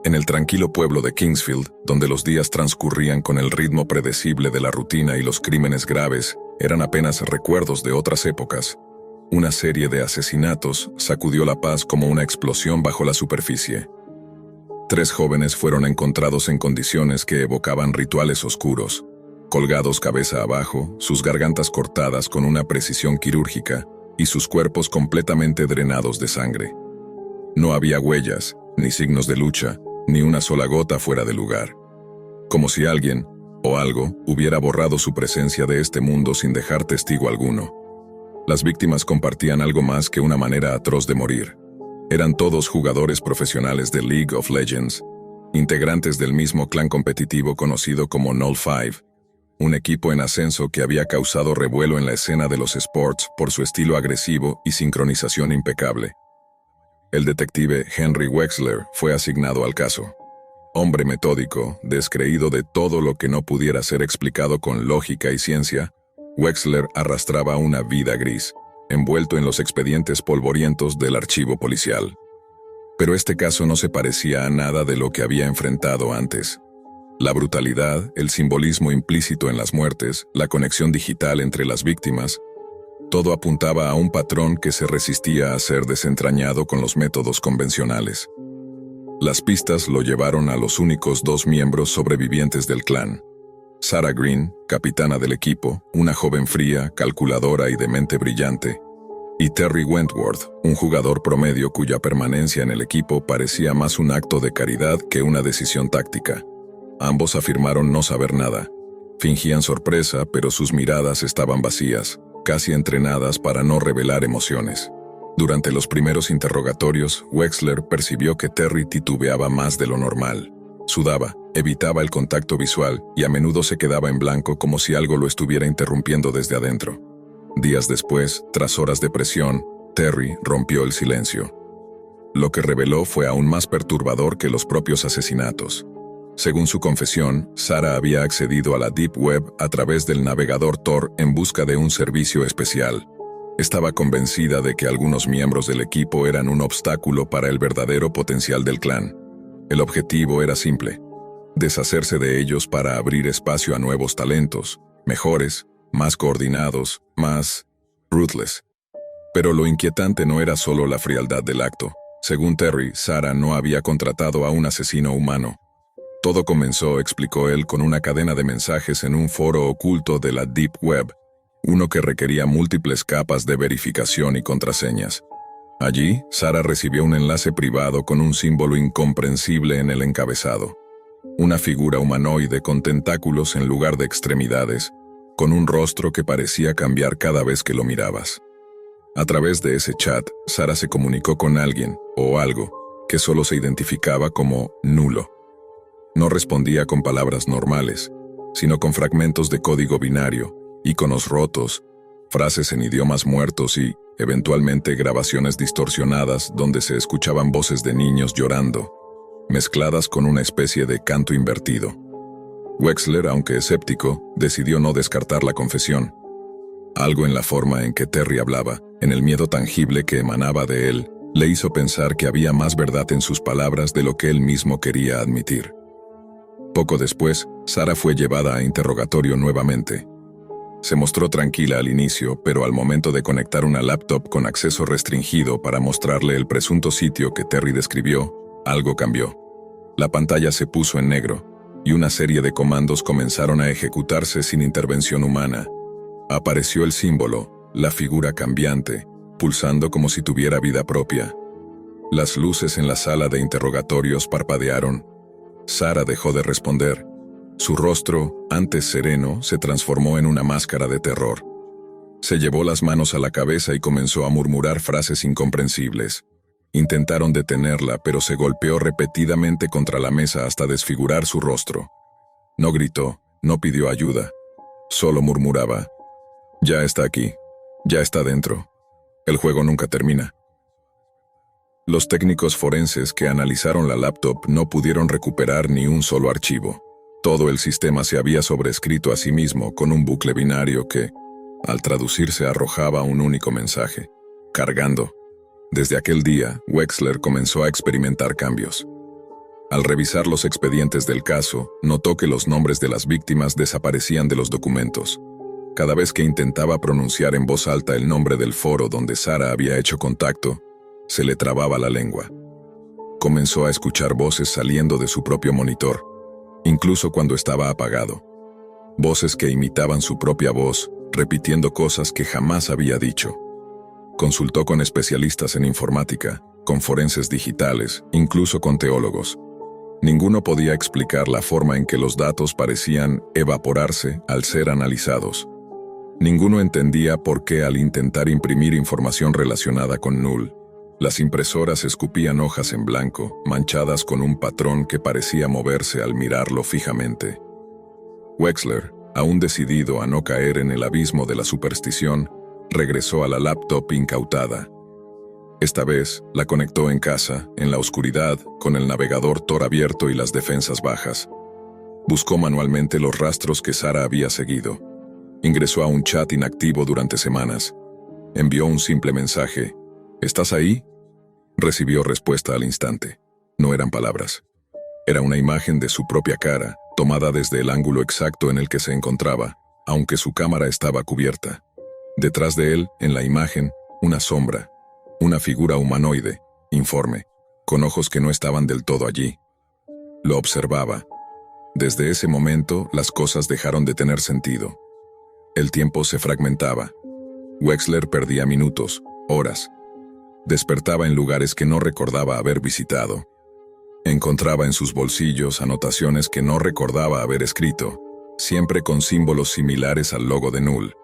En el tranquilo pueblo de Kingsfield, donde los días transcurrían con el ritmo predecible de la rutina y los crímenes graves eran apenas recuerdos de otras épocas, una serie de asesinatos sacudió la paz como una explosión bajo la superficie. 3 jóvenes fueron encontrados en condiciones que evocaban rituales oscuros, colgados cabeza abajo, sus gargantas cortadas con una precisión quirúrgica y sus cuerpos completamente drenados de sangre. No había huellas, ni signos de lucha, ni una sola gota fuera de lugar. Como si alguien, o algo, hubiera borrado su presencia de este mundo sin dejar testigo alguno. Las víctimas compartían algo más que una manera atroz de morir. Eran todos jugadores profesionales de League of Legends, integrantes del mismo clan competitivo conocido como Null 5, un equipo en ascenso que había causado revuelo en la escena de los sports por su estilo agresivo y sincronización impecable. El detective Henry Wexler fue asignado al caso. Hombre metódico, descreído de todo lo que no pudiera ser explicado con lógica y ciencia, Wexler arrastraba una vida gris, envuelto en los expedientes polvorientos del archivo policial. Pero este caso no se parecía a nada de lo que había enfrentado antes. La brutalidad, el simbolismo implícito en las muertes, la conexión digital entre las víctimas, todo apuntaba a un patrón que se resistía a ser desentrañado con los métodos convencionales. Las pistas lo llevaron a los únicos 2 miembros sobrevivientes del clan. Sarah Green, capitana del equipo, una joven fría, calculadora y de mente brillante, y Terry Wentworth, un jugador promedio cuya permanencia en el equipo parecía más un acto de caridad que una decisión táctica. Ambos afirmaron no saber nada. Fingían sorpresa, pero sus miradas estaban vacías, casi entrenadas para no revelar emociones. Durante los primeros interrogatorios, Wexler percibió que Terry titubeaba más de lo normal. Sudaba, evitaba el contacto visual y a menudo se quedaba en blanco como si algo lo estuviera interrumpiendo desde adentro. Días después, tras horas de presión, Terry rompió el silencio. Lo que reveló fue aún más perturbador que los propios asesinatos. Según su confesión, Sarah había accedido a la Deep Web a través del navegador Tor en busca de un servicio especial. Estaba convencida de que algunos miembros del equipo eran un obstáculo para el verdadero potencial del clan. El objetivo era simple: deshacerse de ellos para abrir espacio a nuevos talentos, mejores, más coordinados, más ruthless. Pero lo inquietante no era solo la frialdad del acto. Según Terry, Sarah no había contratado a un asesino humano. Todo comenzó, explicó él, con una cadena de mensajes en un foro oculto de la Deep Web, uno que requería múltiples capas de verificación y contraseñas. Allí, Sarah recibió un enlace privado con un símbolo incomprensible en el encabezado. Una figura humanoide con tentáculos en lugar de extremidades, con un rostro que parecía cambiar cada vez que lo mirabas. A través de ese chat, Sarah se comunicó con alguien, o algo, que solo se identificaba como nulo. No respondía con palabras normales, sino con fragmentos de código binario, iconos rotos, frases en idiomas muertos y, eventualmente, grabaciones distorsionadas donde se escuchaban voces de niños llorando, mezcladas con una especie de canto invertido. Wexler, aunque escéptico, decidió no descartar la confesión. Algo en la forma en que Terry hablaba, en el miedo tangible que emanaba de él, le hizo pensar que había más verdad en sus palabras de lo que él mismo quería admitir. Poco después, Sarah fue llevada a interrogatorio nuevamente. Se mostró tranquila al inicio, pero al momento de conectar una laptop con acceso restringido para mostrarle el presunto sitio que Terry describió, algo cambió. La pantalla se puso en negro, y una serie de comandos comenzaron a ejecutarse sin intervención humana. Apareció el símbolo, la figura cambiante, pulsando como si tuviera vida propia. Las luces en la sala de interrogatorios parpadearon. Sarah dejó de responder. Su rostro, antes sereno, se transformó en una máscara de terror. Se llevó las manos a la cabeza y comenzó a murmurar frases incomprensibles. Intentaron detenerla, pero se golpeó repetidamente contra la mesa hasta desfigurar su rostro. No gritó, no pidió ayuda. Solo murmuraba: «Ya está aquí. Ya está dentro. El juego nunca termina». Los técnicos forenses que analizaron la laptop no pudieron recuperar ni un solo archivo. Todo el sistema se había sobrescrito a sí mismo con un bucle binario que, al traducirse, arrojaba un único mensaje: cargando. Desde aquel día, Wexler comenzó a experimentar cambios. Al revisar los expedientes del caso, notó que los nombres de las víctimas desaparecían de los documentos. Cada vez que intentaba pronunciar en voz alta el nombre del foro donde Sarah había hecho contacto, se le trababa la lengua. Comenzó a escuchar voces saliendo de su propio monitor, incluso cuando estaba apagado. Voces que imitaban su propia voz, repitiendo cosas que jamás había dicho. Consultó con especialistas en informática, con forenses digitales, incluso con teólogos. Ninguno podía explicar la forma en que los datos parecían evaporarse al ser analizados. Ninguno entendía por qué al intentar imprimir información relacionada con Null, las impresoras escupían hojas en blanco, manchadas con un patrón que parecía moverse al mirarlo fijamente. Wexler, aún decidido a no caer en el abismo de la superstición, regresó a la laptop incautada. Esta vez, la conectó en casa, en la oscuridad, con el navegador Tor abierto y las defensas bajas. Buscó manualmente los rastros que Sarah había seguido. Ingresó a un chat inactivo durante semanas. Envió un simple mensaje. ¿Estás ahí? Recibió respuesta al instante. No eran palabras. Era una imagen de su propia cara, tomada desde el ángulo exacto en el que se encontraba, aunque su cámara estaba cubierta. Detrás de él, en la imagen, una sombra. Una figura humanoide, informe, con ojos que no estaban del todo allí. Lo observaba. Desde ese momento, las cosas dejaron de tener sentido. El tiempo se fragmentaba. Wexler perdía minutos, horas. Despertaba en lugares que no recordaba haber visitado. Encontraba en sus bolsillos anotaciones que no recordaba haber escrito, siempre con símbolos similares al logo de Null.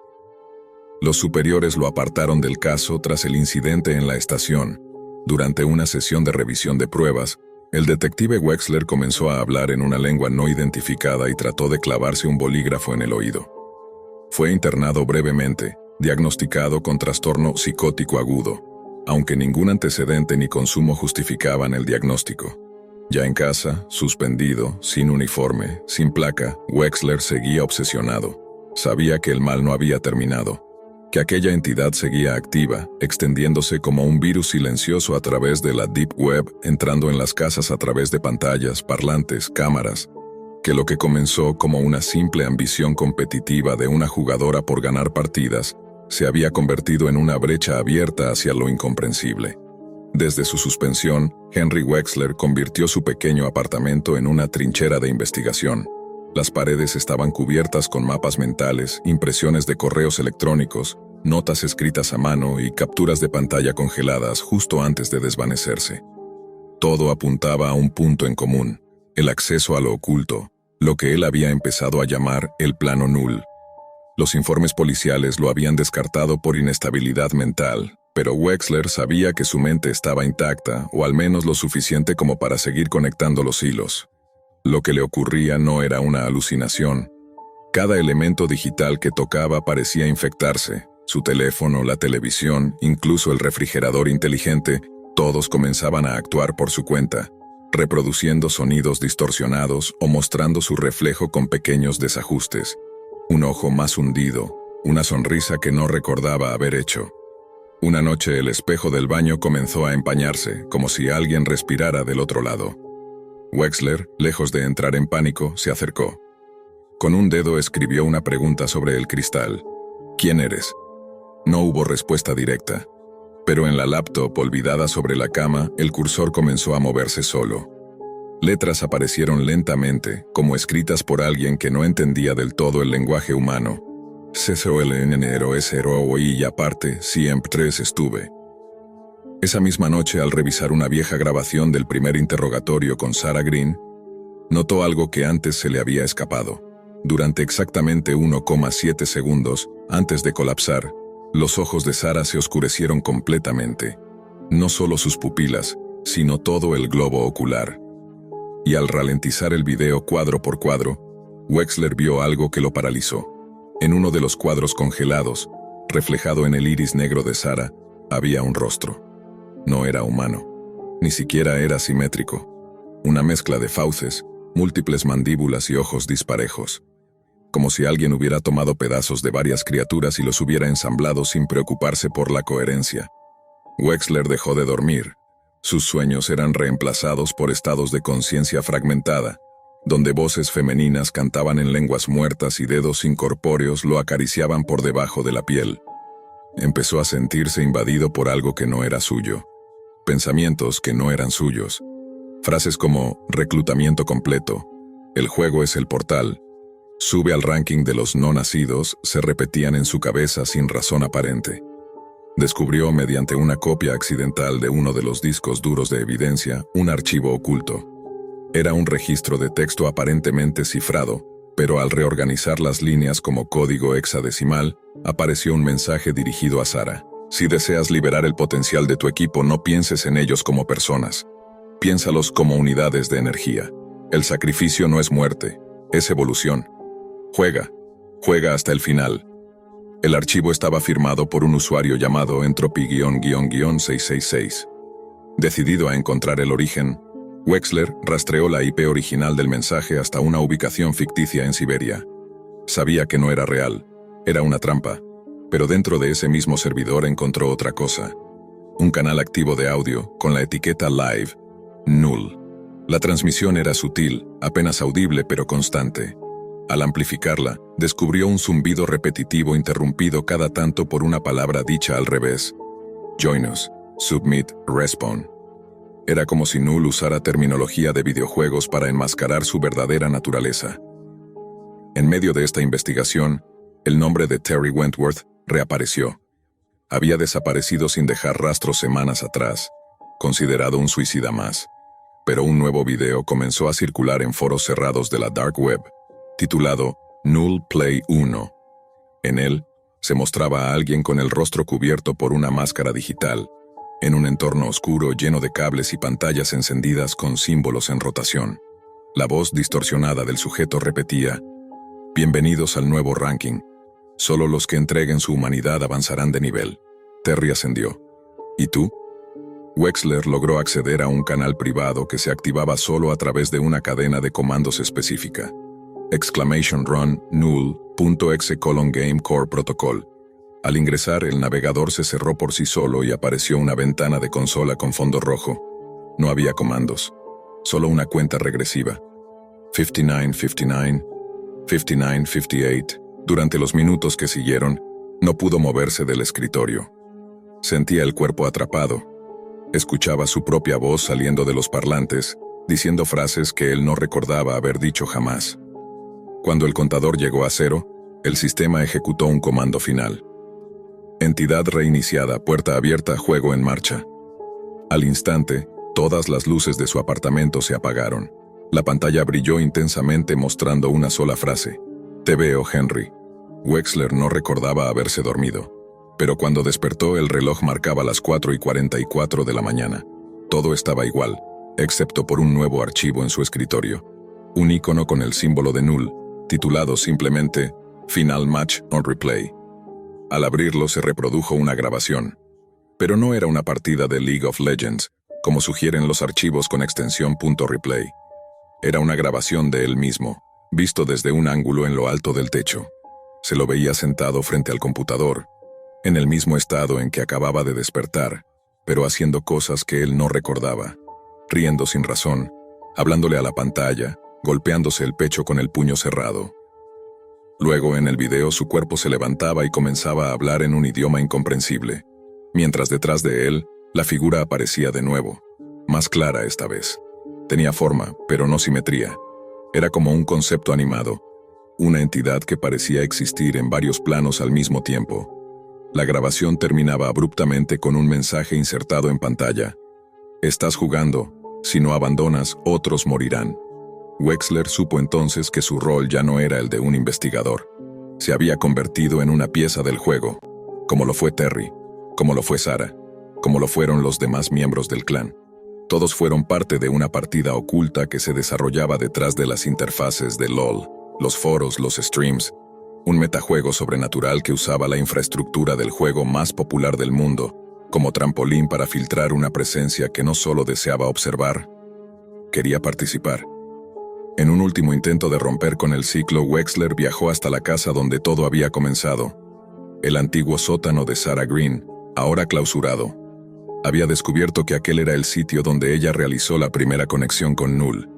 Los superiores lo apartaron del caso tras el incidente en la estación. Durante una sesión de revisión de pruebas, el detective Wexler comenzó a hablar en una lengua no identificada y trató de clavarse un bolígrafo en el oído. Fue internado brevemente, diagnosticado con trastorno psicótico agudo, aunque ningún antecedente ni consumo justificaban el diagnóstico. Ya en casa, suspendido, sin uniforme, sin placa, Wexler seguía obsesionado. Sabía que el mal no había terminado, que aquella entidad seguía activa, extendiéndose como un virus silencioso a través de la Deep Web, entrando en las casas a través de pantallas, parlantes, cámaras, que lo que comenzó como una simple ambición competitiva de una jugadora por ganar partidas, se había convertido en una brecha abierta hacia lo incomprensible. Desde su suspensión, Henry Wexler convirtió su pequeño apartamento en una trinchera de investigación. Las paredes estaban cubiertas con mapas mentales, impresiones de correos electrónicos, notas escritas a mano y capturas de pantalla congeladas justo antes de desvanecerse. Todo apuntaba a un punto en común, el acceso a lo oculto, lo que él había empezado a llamar el plano Null. Los informes policiales lo habían descartado por inestabilidad mental, pero Wexler sabía que su mente estaba intacta, o al menos lo suficiente como para seguir conectando los hilos. Lo que le ocurría no era una alucinación. Cada elemento digital que tocaba parecía infectarse. Su teléfono, la televisión, incluso el refrigerador inteligente, todos comenzaban a actuar por su cuenta, reproduciendo sonidos distorsionados o mostrando su reflejo con pequeños desajustes. Un ojo más hundido, una sonrisa que no recordaba haber hecho. Una noche el espejo del baño comenzó a empañarse, como si alguien respirara del otro lado. Wexler, lejos de entrar en pánico, se acercó. Con un dedo escribió una pregunta sobre el cristal. ¿Quién eres? No hubo respuesta directa. Pero en la laptop olvidada sobre la cama, el cursor comenzó a moverse solo. Letras aparecieron lentamente, como escritas por alguien que no entendía del todo el lenguaje humano. CCOLNNROSRO y aparte, siempre estuve. Esa misma noche, al revisar una vieja grabación del primer interrogatorio con Sarah Green, notó algo que antes se le había escapado. Durante exactamente 1,7 segundos, antes de colapsar, los ojos de Sarah se oscurecieron completamente. No solo sus pupilas, sino todo el globo ocular. Y al ralentizar el video cuadro por cuadro, Wexler vio algo que lo paralizó. En uno de los cuadros congelados, reflejado en el iris negro de Sarah, había un rostro. No era humano. Ni siquiera era simétrico. Una mezcla de fauces, múltiples mandíbulas y ojos disparejos. Como si alguien hubiera tomado pedazos de varias criaturas y los hubiera ensamblado sin preocuparse por la coherencia. Wexler dejó de dormir. Sus sueños eran reemplazados por estados de conciencia fragmentada, donde voces femeninas cantaban en lenguas muertas y dedos incorpóreos lo acariciaban por debajo de la piel. Empezó a sentirse invadido por algo que no era suyo, pensamientos que no eran suyos, frases como reclutamiento completo, el juego es el portal, sube al ranking de los no nacidos, se repetían en su cabeza sin razón aparente. Descubrió mediante una copia accidental de uno de los discos duros de evidencia un archivo oculto. Era un registro de texto aparentemente cifrado, pero al reorganizar las líneas como código hexadecimal, apareció un mensaje dirigido a Sarah. Si deseas liberar el potencial de tu equipo, no pienses en ellos como personas. Piénsalos como unidades de energía. El sacrificio no es muerte, es evolución. Juega hasta el final. El archivo estaba firmado por un usuario llamado Entropy-666. Decidido a encontrar el origen, Wexler rastreó la IP original del mensaje hasta una ubicación ficticia en Siberia. Sabía que no era real, era una trampa, pero dentro de ese mismo servidor encontró otra cosa. Un canal activo de audio con la etiqueta Live, Null. La transmisión era sutil, apenas audible pero constante. Al amplificarla, descubrió un zumbido repetitivo interrumpido cada tanto por una palabra dicha al revés. Join us, submit, respawn. Era como si Null usara terminología de videojuegos para enmascarar su verdadera naturaleza. En medio de esta investigación, el nombre de Terry Wentworth reapareció. Había desaparecido sin dejar rastros semanas atrás, considerado un suicida más. Pero un nuevo video comenzó a circular en foros cerrados de la Dark Web, titulado Null Play 1. En él, se mostraba a alguien con el rostro cubierto por una máscara digital, en un entorno oscuro lleno de cables y pantallas encendidas con símbolos en rotación. La voz distorsionada del sujeto repetía: «Bienvenidos al nuevo ranking. Solo los que entreguen su humanidad avanzarán de nivel». Terry ascendió. ¿Y tú? Wexler logró acceder a un canal privado que se activaba solo a través de una cadena de comandos específica. !run null.exe::game core protocol. Al ingresar, el navegador se cerró por sí solo y apareció una ventana de consola con fondo rojo. No había comandos, solo una cuenta regresiva. 59-59, 59-58. Durante los minutos que siguieron, no pudo moverse del escritorio. Sentía el cuerpo atrapado. Escuchaba su propia voz saliendo de los parlantes, diciendo frases que él no recordaba haber dicho jamás. Cuando el contador llegó a 0, el sistema ejecutó un comando final. Entidad reiniciada, puerta abierta, juego en marcha. Al instante, todas las luces de su apartamento se apagaron. La pantalla brilló intensamente mostrando una sola frase: «Te veo, Henry». Wexler no recordaba haberse dormido, pero cuando despertó el reloj marcaba las 4:44 de la mañana. Todo estaba igual, excepto por un nuevo archivo en su escritorio. Un icono con el símbolo de Null, titulado simplemente Final Match on Replay. Al abrirlo se reprodujo una grabación, pero no era una partida de League of Legends, como sugieren los archivos con extensión .replay. Era una grabación de él mismo, visto desde un ángulo en lo alto del techo. Se lo veía sentado frente al computador, en el mismo estado en que acababa de despertar, pero haciendo cosas que él no recordaba, riendo sin razón, hablándole a la pantalla, golpeándose el pecho con el puño cerrado. Luego, en el video, su cuerpo se levantaba y comenzaba a hablar en un idioma incomprensible, mientras detrás de él, la figura aparecía de nuevo, más clara esta vez. Tenía forma, pero no simetría. Era como un concepto animado, una entidad que parecía existir en varios planos al mismo tiempo. La grabación terminaba abruptamente con un mensaje insertado en pantalla: «Estás jugando, si no abandonas, otros morirán». Wexler supo entonces que su rol ya no era el de un investigador. Se había convertido en una pieza del juego, como lo fue Terry, como lo fue Sarah, como lo fueron los demás miembros del clan. Todos fueron parte de una partida oculta que se desarrollaba detrás de las interfaces de LOL, los foros, los streams, un metajuego sobrenatural que usaba la infraestructura del juego más popular del mundo como trampolín para filtrar una presencia que no solo deseaba observar, quería participar. En un último intento de romper con el ciclo, Wexler viajó hasta la casa donde todo había comenzado, el antiguo sótano de Sarah Green, ahora clausurado. Había descubierto que aquel era el sitio donde ella realizó la primera conexión con Null.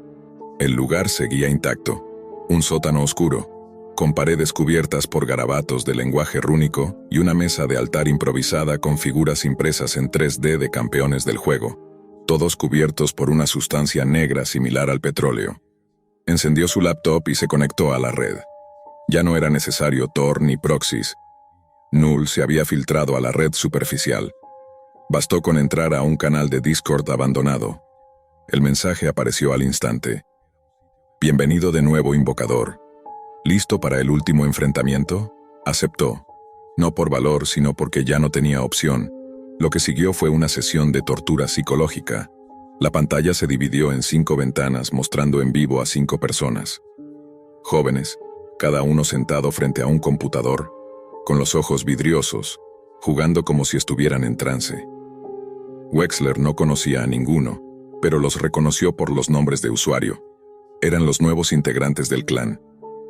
El lugar seguía intacto. Un sótano oscuro, con paredes cubiertas por garabatos de lenguaje rúnico y una mesa de altar improvisada con figuras impresas en 3D de campeones del juego, todos cubiertos por una sustancia negra similar al petróleo. Encendió su laptop y se conectó a la red. Ya no era necesario Tor ni proxies. Null se había filtrado a la red superficial. Bastó con entrar a un canal de Discord abandonado. El mensaje apareció al instante. Bienvenido de nuevo, invocador. ¿Listo para el último enfrentamiento? Aceptó. No por valor, sino porque ya no tenía opción. Lo que siguió fue una sesión de tortura psicológica. La pantalla se dividió en 5 ventanas mostrando en vivo a 5 personas. Jóvenes, cada uno sentado frente a un computador, con los ojos vidriosos, jugando como si estuvieran en trance. Wexler no conocía a ninguno, pero los reconoció por los nombres de usuario. Eran los nuevos integrantes del clan.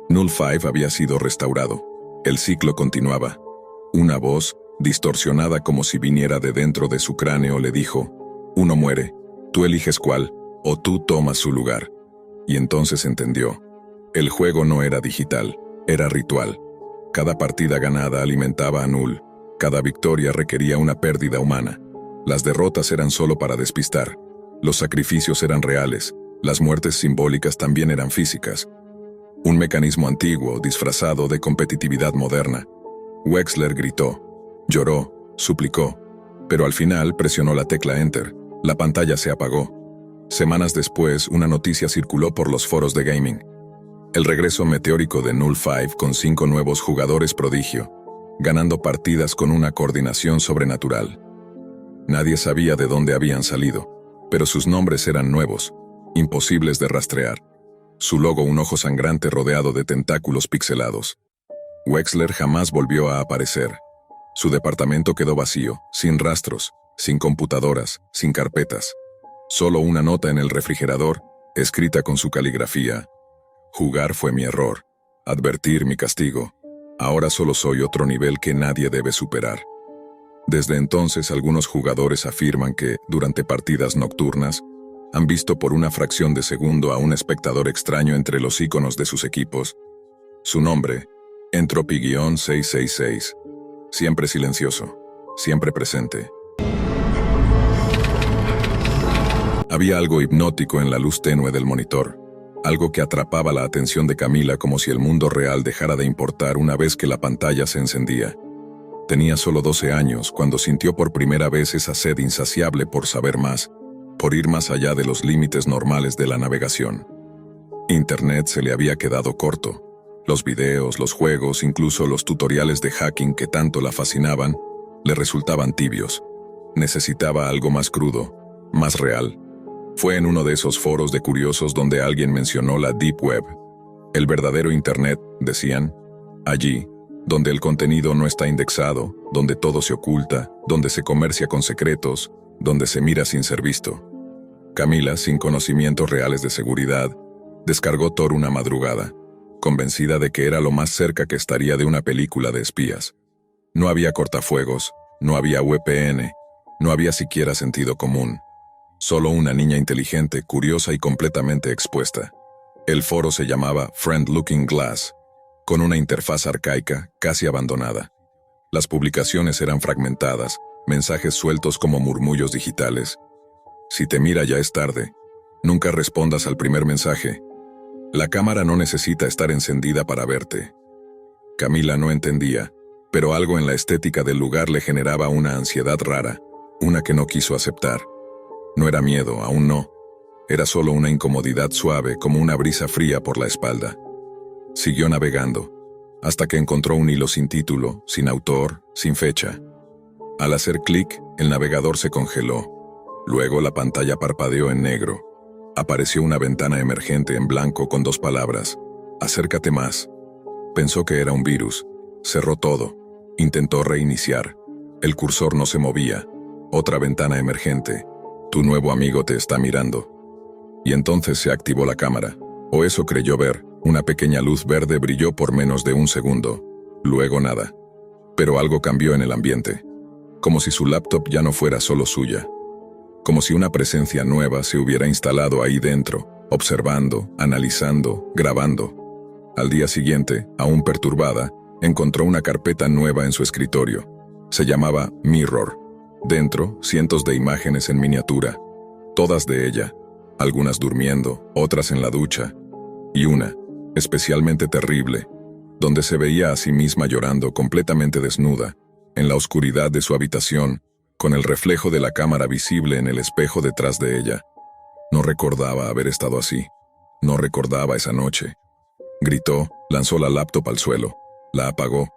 Null 5 había sido restaurado. El ciclo continuaba. Una voz, distorsionada como si viniera de dentro de su cráneo, le dijo: uno muere, tú eliges cuál, o tú tomas su lugar. Y entonces entendió. El juego no era digital, era ritual. Cada partida ganada alimentaba a Null. Cada victoria requería una pérdida humana. Las derrotas eran solo para despistar. Los sacrificios eran reales. Las muertes simbólicas también eran físicas. Un mecanismo antiguo, disfrazado de competitividad moderna. Wexler gritó, lloró, suplicó, pero al final presionó la tecla Enter. La pantalla se apagó. Semanas después, una noticia circuló por los foros de gaming. El regreso meteórico de Null 5 con 5 nuevos jugadores prodigio, ganando partidas con una coordinación sobrenatural. Nadie sabía de dónde habían salido, pero sus nombres eran nuevos, imposibles de rastrear. Su logo, un ojo sangrante rodeado de tentáculos pixelados. Wexler jamás volvió a aparecer. Su departamento quedó vacío, sin rastros, sin computadoras, sin carpetas. Solo una nota en el refrigerador, escrita con su caligrafía. Jugar fue mi error. Advertir mi castigo. Ahora solo soy otro nivel que nadie debe superar. Desde entonces, algunos jugadores afirman que, durante partidas nocturnas, han visto por una fracción de segundo a un espectador extraño entre los iconos de sus equipos. Su nombre, Entropy-666. Siempre silencioso, siempre presente. Había algo hipnótico en la luz tenue del monitor, algo que atrapaba la atención de Camila como si el mundo real dejara de importar una vez que la pantalla se encendía. Tenía solo 12 años cuando sintió por primera vez esa sed insaciable por saber más, por ir más allá de los límites normales de la navegación. Internet se le había quedado corto. Los videos, los juegos, incluso los tutoriales de hacking que tanto la fascinaban, le resultaban tibios. Necesitaba algo más crudo, más real. Fue en uno de esos foros de curiosos donde alguien mencionó la Deep Web. El verdadero Internet, decían. Allí, donde el contenido no está indexado, donde todo se oculta, donde se comercia con secretos, donde se mira sin ser visto. Camila, sin conocimientos reales de seguridad, descargó Tor una madrugada, convencida de que era lo más cerca que estaría de una película de espías. No había cortafuegos, no había VPN, no había siquiera sentido común. Solo una niña inteligente, curiosa y completamente expuesta. El foro se llamaba Friend Looking Glass, con una interfaz arcaica, casi abandonada. Las publicaciones eran fragmentadas, mensajes sueltos como murmullos digitales. Si te mira ya es tarde. Nunca respondas al primer mensaje. La cámara no necesita estar encendida para verte. Camila no entendía, pero algo en la estética del lugar le generaba una ansiedad rara, una que no quiso aceptar. No era miedo, aún no. Era solo una incomodidad suave como una brisa fría por la espalda. Siguió navegando, hasta que encontró un hilo sin título, sin autor, sin fecha. Al hacer clic, el navegador se congeló. Luego la pantalla parpadeó en negro. Apareció una ventana emergente en blanco con 2 palabras. Acércate más. Pensó que era un virus. Cerró todo. Intentó reiniciar. El cursor no se movía. Otra ventana emergente. Tu nuevo amigo te está mirando. Y entonces se activó la cámara. O eso creyó ver. Una pequeña luz verde brilló por menos de un segundo. Luego nada. Pero algo cambió en el ambiente. como si su laptop ya no fuera solo suya, como si una presencia nueva se hubiera instalado ahí dentro, observando, analizando, grabando. Al día siguiente, aún perturbada, encontró una carpeta nueva en su escritorio. Se llamaba Mirror. Dentro, cientos de imágenes en miniatura, todas de ella, algunas durmiendo, otras en la ducha, y una, especialmente terrible, donde se veía a sí misma llorando completamente desnuda, en la oscuridad de su habitación, con el reflejo de la cámara visible en el espejo detrás de ella. No recordaba haber estado así. No recordaba esa noche. Gritó, lanzó la laptop al suelo, la apagó,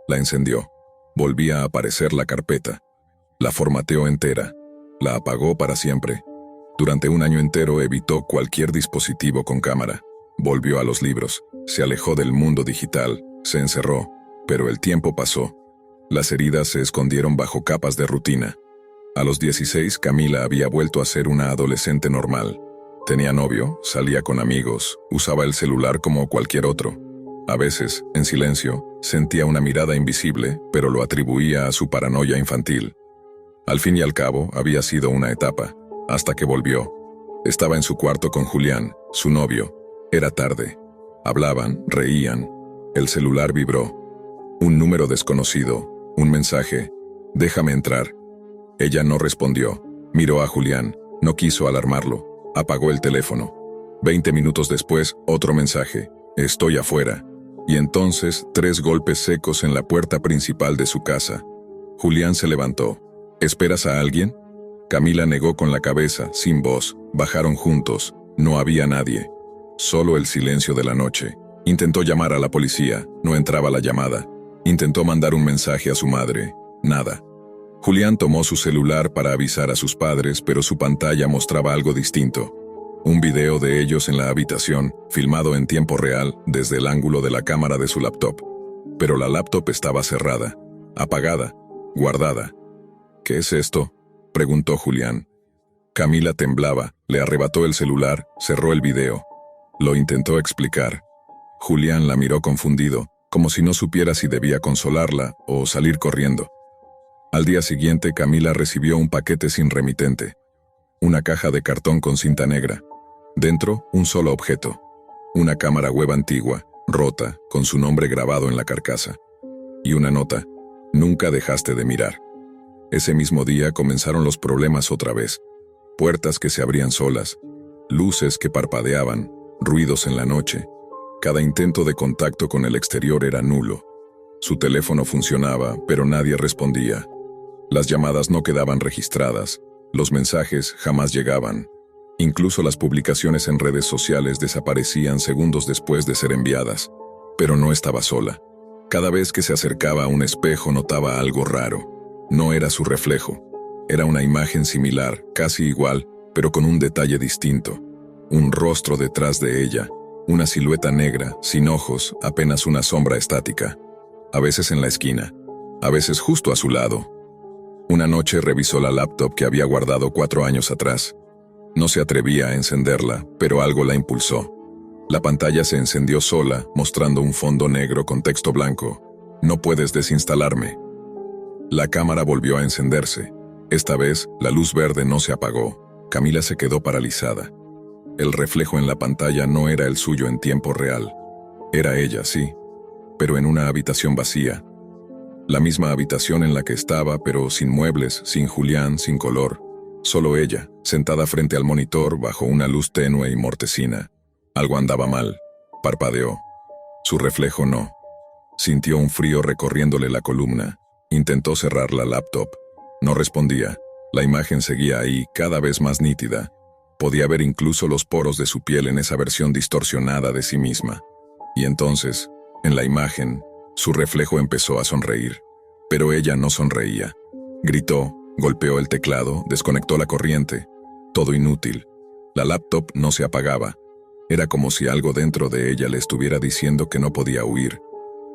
la encendió. Volvía a aparecer la carpeta. La formateó entera. La apagó para siempre. Durante un año entero evitó cualquier dispositivo con cámara. Volvió a los libros, se alejó del mundo digital, se encerró, pero el tiempo pasó. Las heridas se escondieron bajo capas de rutina. A los 16, Camila había vuelto a ser una adolescente normal. Tenía novio, salía con amigos, usaba el celular como cualquier otro. A veces, en silencio, sentía una mirada invisible, pero lo atribuía a su paranoia infantil. Al fin y al cabo, había sido una etapa, hasta que volvió. Estaba en su cuarto con Julián, su novio. Era tarde. Hablaban, reían. El celular vibró. Un número desconocido, un mensaje. «Déjame entrar». Ella no respondió. Miró a Julián. No quiso alarmarlo. Apagó el teléfono. 20 minutos después, otro mensaje. «Estoy afuera». Y entonces, 3 golpes secos en la puerta principal de su casa. Julián se levantó. «¿Esperas a alguien?» Camila negó con la cabeza, sin voz. Bajaron juntos. No había nadie. Solo el silencio de la noche. Intentó llamar a la policía. No entraba la llamada. Intentó mandar un mensaje a su madre. Nada. Julián tomó su celular para avisar a sus padres, pero su pantalla mostraba algo distinto. Un video de ellos en la habitación, filmado en tiempo real desde el ángulo de la cámara de su laptop. Pero la laptop estaba cerrada, apagada, guardada. «¿Qué es esto?», preguntó Julián. Camila temblaba, le arrebató el celular, cerró el video. Lo intentó explicar. Julián la miró confundido, como si no supiera si debía consolarla o salir corriendo. Al día siguiente, Camila recibió un paquete sin remitente. Una caja de cartón con cinta negra. Dentro, un solo objeto. Una cámara web antigua, rota, con su nombre grabado en la carcasa. Y una nota: «Nunca dejaste de mirar». Ese mismo día comenzaron los problemas otra vez. Puertas que se abrían solas, luces que parpadeaban, ruidos en la noche. Cada intento de contacto con el exterior era nulo. Su teléfono funcionaba, pero nadie respondía. Las llamadas no quedaban registradas, los mensajes jamás llegaban. Incluso las publicaciones en redes sociales desaparecían segundos después de ser enviadas. Pero no estaba sola. Cada vez que se acercaba a un espejo notaba algo raro. No era su reflejo. Era una imagen similar, casi igual, pero con un detalle distinto. Un rostro detrás de ella, una silueta negra, sin ojos, apenas una sombra estática. A veces en la esquina, a veces justo a su lado. Una noche revisó la laptop que había guardado 4 años atrás. No se atrevía a encenderla, pero algo la impulsó. La pantalla se encendió sola, mostrando un fondo negro con texto blanco. «No puedes desinstalarme». La cámara volvió a encenderse. Esta vez, la luz verde no se apagó. Camila se quedó paralizada. El reflejo en la pantalla no era el suyo en tiempo real. Era ella, sí, pero en una habitación vacía. La misma habitación en la que estaba, pero sin muebles, sin Julián, sin color. Solo ella, sentada frente al monitor bajo una luz tenue y mortecina. Algo andaba mal. Parpadeó. Su reflejo no. Sintió un frío recorriéndole la columna. Intentó cerrar la laptop. No respondía. La imagen seguía ahí, cada vez más nítida. Podía ver incluso los poros de su piel en esa versión distorsionada de sí misma. Y entonces, en la imagen, su reflejo empezó a sonreír. Pero ella no sonreía. Gritó, golpeó el teclado, desconectó la corriente. Todo inútil. La laptop no se apagaba. Era como si algo dentro de ella le estuviera diciendo que no podía huir,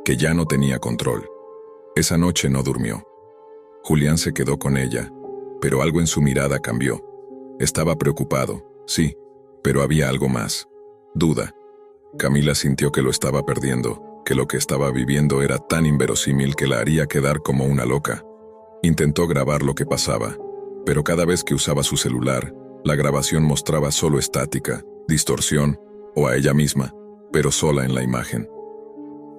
que ya no tenía control. Esa noche no durmió. Julián se quedó con ella, pero algo en su mirada cambió. Estaba preocupado, sí, pero había algo más. Duda. Camila sintió que lo estaba perdiendo, que lo que estaba viviendo era tan inverosímil que la haría quedar como una loca. Intentó grabar lo que pasaba, pero cada vez que usaba su celular, la grabación mostraba solo estática, distorsión, o a ella misma, pero sola en la imagen.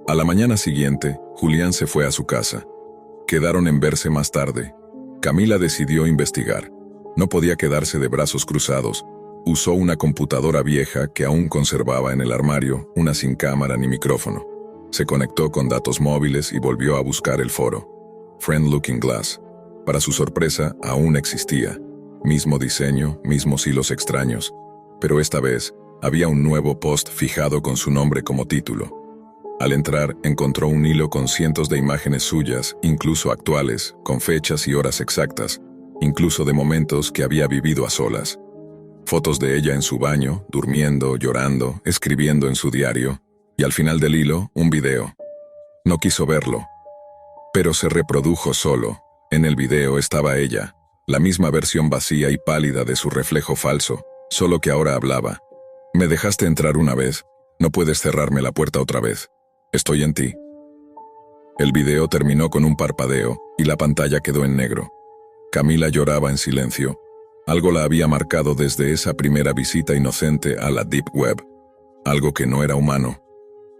A la mañana siguiente, Julián se fue a su casa. Quedaron en verse más tarde. Camila decidió investigar. No podía quedarse de brazos cruzados. Usó una computadora vieja que aún conservaba en el armario, una sin cámara ni micrófono. Se conectó con datos móviles y volvió a buscar el foro. Friend Looking Glass. Para su sorpresa, aún existía. Mismo diseño, mismos hilos extraños. Pero esta vez, había un nuevo post fijado con su nombre como título. Al entrar, encontró un hilo con cientos de imágenes suyas, incluso actuales, con fechas y horas exactas, incluso de momentos que había vivido a solas. Fotos de ella en su baño, durmiendo, llorando, escribiendo en su diario, y al final del hilo, un video. No quiso verlo, pero se reprodujo solo. En el video estaba ella, la misma versión vacía y pálida de su reflejo falso, solo que ahora hablaba. «Me dejaste entrar una vez, no puedes cerrarme la puerta otra vez. Estoy en ti». El video terminó con un parpadeo y la pantalla quedó en negro. Camila lloraba en silencio. Algo la había marcado desde esa primera visita inocente a la Deep Web. Algo que no era humano.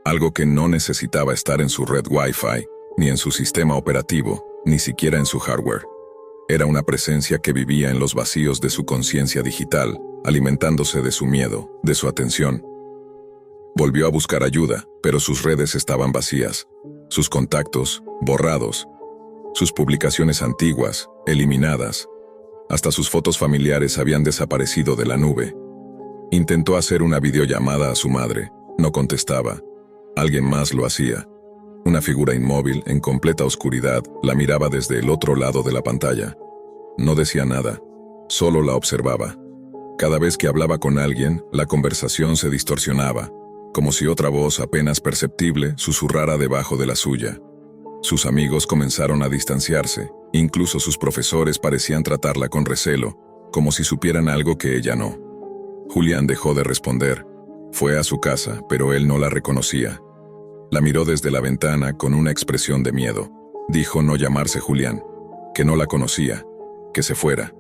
Algo que no necesitaba estar en su red Wi-Fi, ni en su sistema operativo, ni siquiera en su hardware. Era una presencia que vivía en los vacíos de su conciencia digital, alimentándose de su miedo, de su atención. Volvió a buscar ayuda, pero sus redes estaban vacías. Sus contactos, borrados. Sus publicaciones antiguas, eliminadas. Hasta sus fotos familiares habían desaparecido de la nube. Intentó hacer una videollamada a su madre. No contestaba. Alguien más lo hacía. Una figura inmóvil, en completa oscuridad, la miraba desde el otro lado de la pantalla. No decía nada. Solo la observaba. Cada vez que hablaba con alguien, la conversación se distorsionaba, como si otra voz apenas perceptible susurrara debajo de la suya. Sus amigos comenzaron a distanciarse, incluso sus profesores parecían tratarla con recelo, como si supieran algo que ella no. Julián dejó de responder. Fue a su casa, pero él no la reconocía. La miró desde la ventana con una expresión de miedo. Dijo no llamarse Julián, que no la conocía, que se fuera.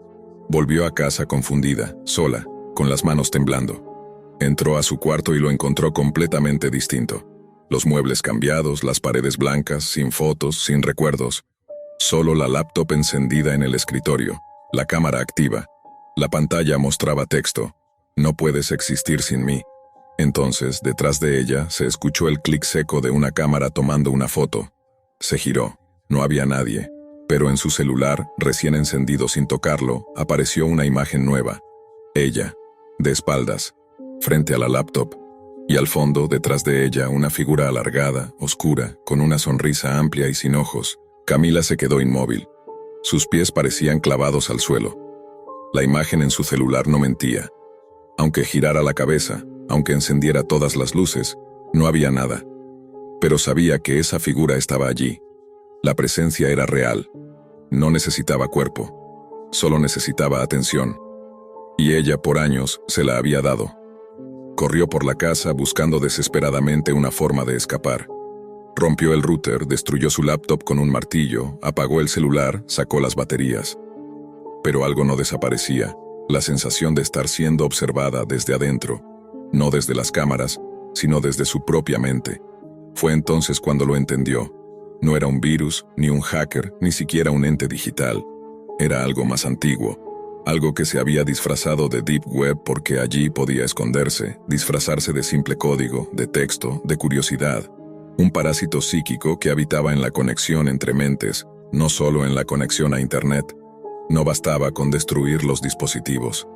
Volvió a casa confundida, sola, con las manos temblando. Entró a su cuarto y lo encontró completamente distinto. Los muebles cambiados, las paredes blancas, sin fotos, sin recuerdos. Solo la laptop encendida en el escritorio, la cámara activa. La pantalla mostraba texto. No puedes existir sin mí. Entonces, detrás de ella, se escuchó el clic seco de una cámara tomando una foto. Se giró. No había nadie. Pero en su celular, recién encendido sin tocarlo, apareció una imagen nueva. Ella, de espaldas, frente a la laptop. Y al fondo, detrás de ella, una figura alargada, oscura, con una sonrisa amplia y sin ojos. Camila se quedó inmóvil. Sus pies parecían clavados al suelo. La imagen en su celular no mentía. Aunque girara la cabeza, aunque encendiera todas las luces, no había nada. Pero sabía que esa figura estaba allí. La presencia era real. No necesitaba cuerpo. Solo necesitaba atención. Y ella, por años, se la había dado. Corrió por la casa buscando desesperadamente una forma de escapar. Rompió el router, destruyó su laptop con un martillo, apagó el celular, sacó las baterías. Pero algo no desaparecía, la sensación de estar siendo observada desde adentro, no desde las cámaras, sino desde su propia mente. Fue entonces cuando lo entendió. No era un virus, ni un hacker, ni siquiera un ente digital. Era algo más antiguo, algo que se había disfrazado de Deep Web porque allí podía esconderse, disfrazarse de simple código, de texto, de curiosidad. Un parásito psíquico que habitaba en la conexión entre mentes, no solo en la conexión a Internet. No bastaba con destruir los dispositivos.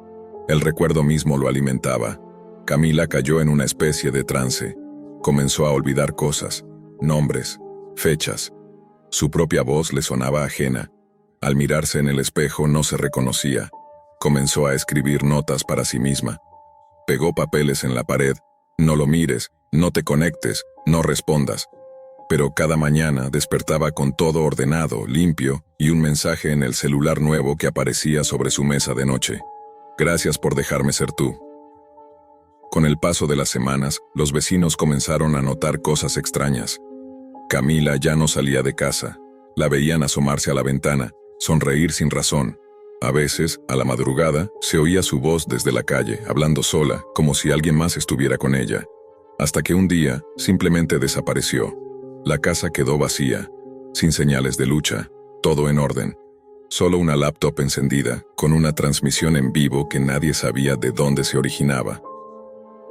El recuerdo mismo lo alimentaba. Camila cayó en una especie de trance. Comenzó a olvidar cosas, nombres, fechas. Su propia voz le sonaba ajena. Al mirarse en el espejo no se reconocía. Comenzó a escribir notas para sí misma. Pegó papeles en la pared. No lo mires, no te conectes, no respondas. Pero cada mañana despertaba con todo ordenado, limpio, y un mensaje en el celular nuevo que aparecía sobre su mesa de noche. Gracias por dejarme ser tú. Con el paso de las semanas, los vecinos comenzaron a notar cosas extrañas. Camila ya no salía de casa. La veían asomarse a la ventana, sonreír sin razón. A veces, a la madrugada, se oía su voz desde la calle, hablando sola, como si alguien más estuviera con ella. Hasta que un día, simplemente desapareció. La casa quedó vacía, sin señales de lucha, todo en orden. Solo una laptop encendida, con una transmisión en vivo que nadie sabía de dónde se originaba.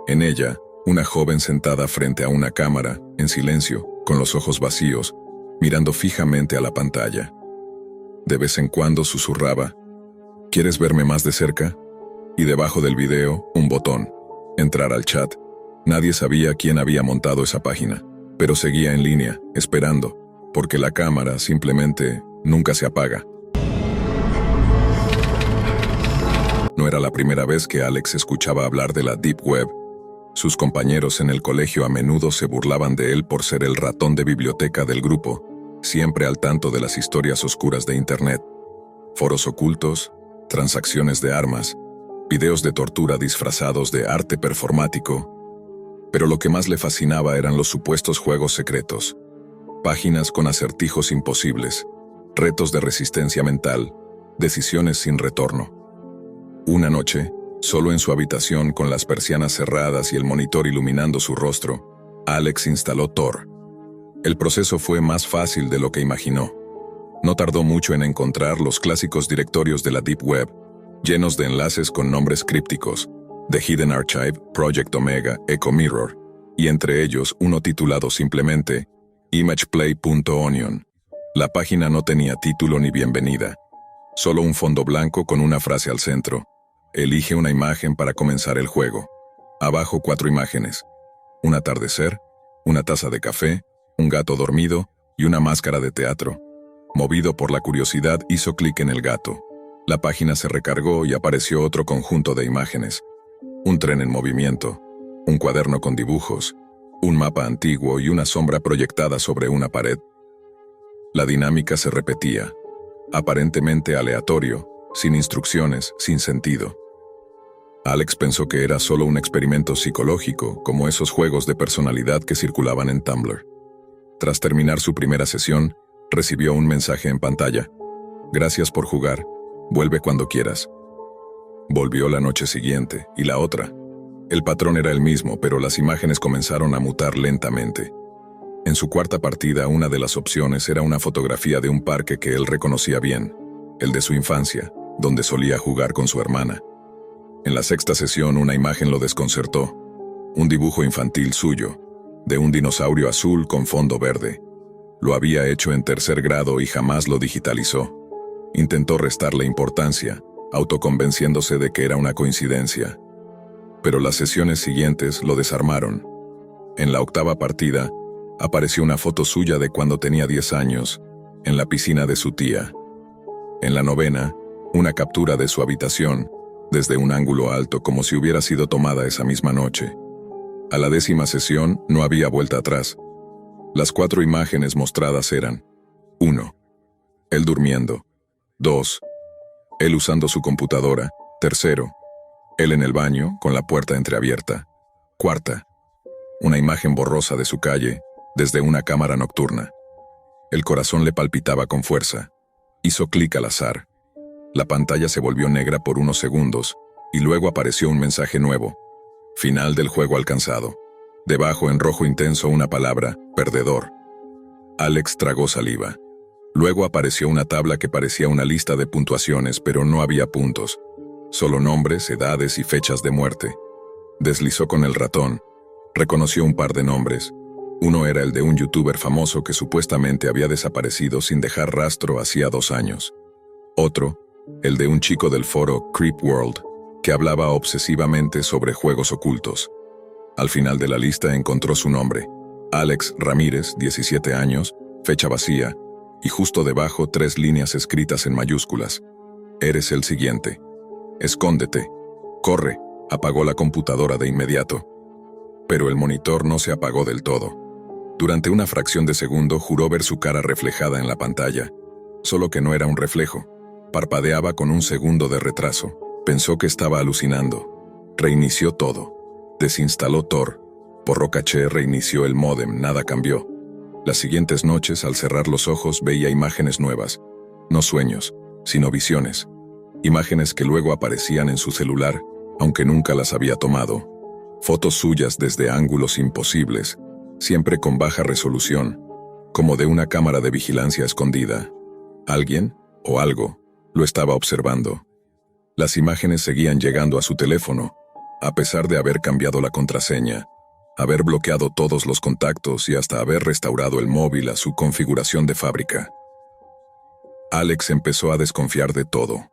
En ella, una joven sentada frente a una cámara, en silencio, con los ojos vacíos, mirando fijamente a la pantalla. De vez en cuando susurraba, ¿quieres verme más de cerca? Y debajo del video, un botón, entrar al chat. Nadie sabía quién había montado esa página, pero seguía en línea, esperando, porque la cámara simplemente nunca se apaga. No era la primera vez que Alex escuchaba hablar de la Deep Web. Sus compañeros en el colegio a menudo se burlaban de él por ser el ratón de biblioteca del grupo, siempre al tanto de las historias oscuras de Internet. Foros ocultos, transacciones de armas, videos de tortura disfrazados de arte performático. Pero lo que más le fascinaba eran los supuestos juegos secretos. Páginas con acertijos imposibles, retos de resistencia mental, decisiones sin retorno. Una noche, solo en su habitación con las persianas cerradas y el monitor iluminando su rostro, Alex instaló Tor. El proceso fue más fácil de lo que imaginó. No tardó mucho en encontrar los clásicos directorios de la Deep Web, llenos de enlaces con nombres crípticos, The Hidden Archive, Project Omega, Echo Mirror, y entre ellos uno titulado simplemente imageplay.onion. La página no tenía título ni bienvenida, solo un fondo blanco con una frase al centro. Elige una imagen para comenzar el juego. Abajo 4 imágenes. Un atardecer, una taza de café, un gato dormido y una máscara de teatro. Movido por la curiosidad, hizo clic en el gato. La página se recargó y apareció otro conjunto de imágenes. Un tren en movimiento, un cuaderno con dibujos, un mapa antiguo y una sombra proyectada sobre una pared. La dinámica se repetía, aparentemente aleatorio, sin instrucciones, sin sentido. Alex pensó que era solo un experimento psicológico, como esos juegos de personalidad que circulaban en Tumblr. Tras terminar su primera sesión, recibió un mensaje en pantalla. Gracias por jugar, vuelve cuando quieras. Volvió la noche siguiente, y la otra. El patrón era el mismo, pero las imágenes comenzaron a mutar lentamente. En su cuarta partida, una de las opciones era una fotografía de un parque que él reconocía bien, el de su infancia, donde solía jugar con su hermana. En la sexta sesión, una imagen lo desconcertó. Un dibujo infantil suyo, de un dinosaurio azul con fondo verde. Lo había hecho en tercer grado y jamás lo digitalizó. Intentó restarle importancia, autoconvenciéndose de que era una coincidencia. Pero las sesiones siguientes lo desarmaron. En la octava partida, apareció una foto suya de cuando tenía 10 años, en la piscina de su tía. En la novena, una captura de su habitación, desde un ángulo alto como si hubiera sido tomada esa misma noche. A la 10ª sesión no había vuelta atrás. Las 4 imágenes mostradas eran: 1. Él durmiendo. 2. Él usando su computadora. 3. Él en el baño, con la puerta entreabierta. 4. Una imagen borrosa de su calle, desde una cámara nocturna. El corazón le palpitaba con fuerza. Hizo clic al azar. La pantalla se volvió negra por unos segundos, y luego apareció un mensaje nuevo. Final del juego alcanzado. Debajo en rojo intenso una palabra: perdedor. Alex tragó saliva. Luego apareció una tabla que parecía una lista de puntuaciones, pero no había puntos. Solo nombres, edades y fechas de muerte. Deslizó con el ratón. Reconoció un par de nombres. Uno era el de un youtuber famoso que supuestamente había desaparecido sin dejar rastro hacía 2 años. Otro, el de un chico del foro Creep World, que hablaba obsesivamente sobre juegos ocultos. Al final de la lista encontró su nombre: Alex Ramírez, 17 años, fecha vacía, y justo debajo 3 líneas escritas en mayúsculas. Eres el siguiente. Escóndete. Corre. Apagó la computadora de inmediato. Pero el monitor no se apagó del todo. Durante una fracción de segundo juró ver su cara reflejada en la pantalla, solo que no era un reflejo. Parpadeaba con un segundo de retraso. Pensó que estaba alucinando. Reinició todo. Desinstaló Tor. Borró caché, reinició el módem, nada cambió. Las siguientes noches, al cerrar los ojos, veía imágenes nuevas. No sueños, sino visiones. Imágenes que luego aparecían en su celular, aunque nunca las había tomado. Fotos suyas desde ángulos imposibles, siempre con baja resolución, como de una cámara de vigilancia escondida. Alguien, o algo, lo estaba observando. Las imágenes seguían llegando a su teléfono, a pesar de haber cambiado la contraseña, haber bloqueado todos los contactos y hasta haber restaurado el móvil a su configuración de fábrica. Alex empezó a desconfiar de todo.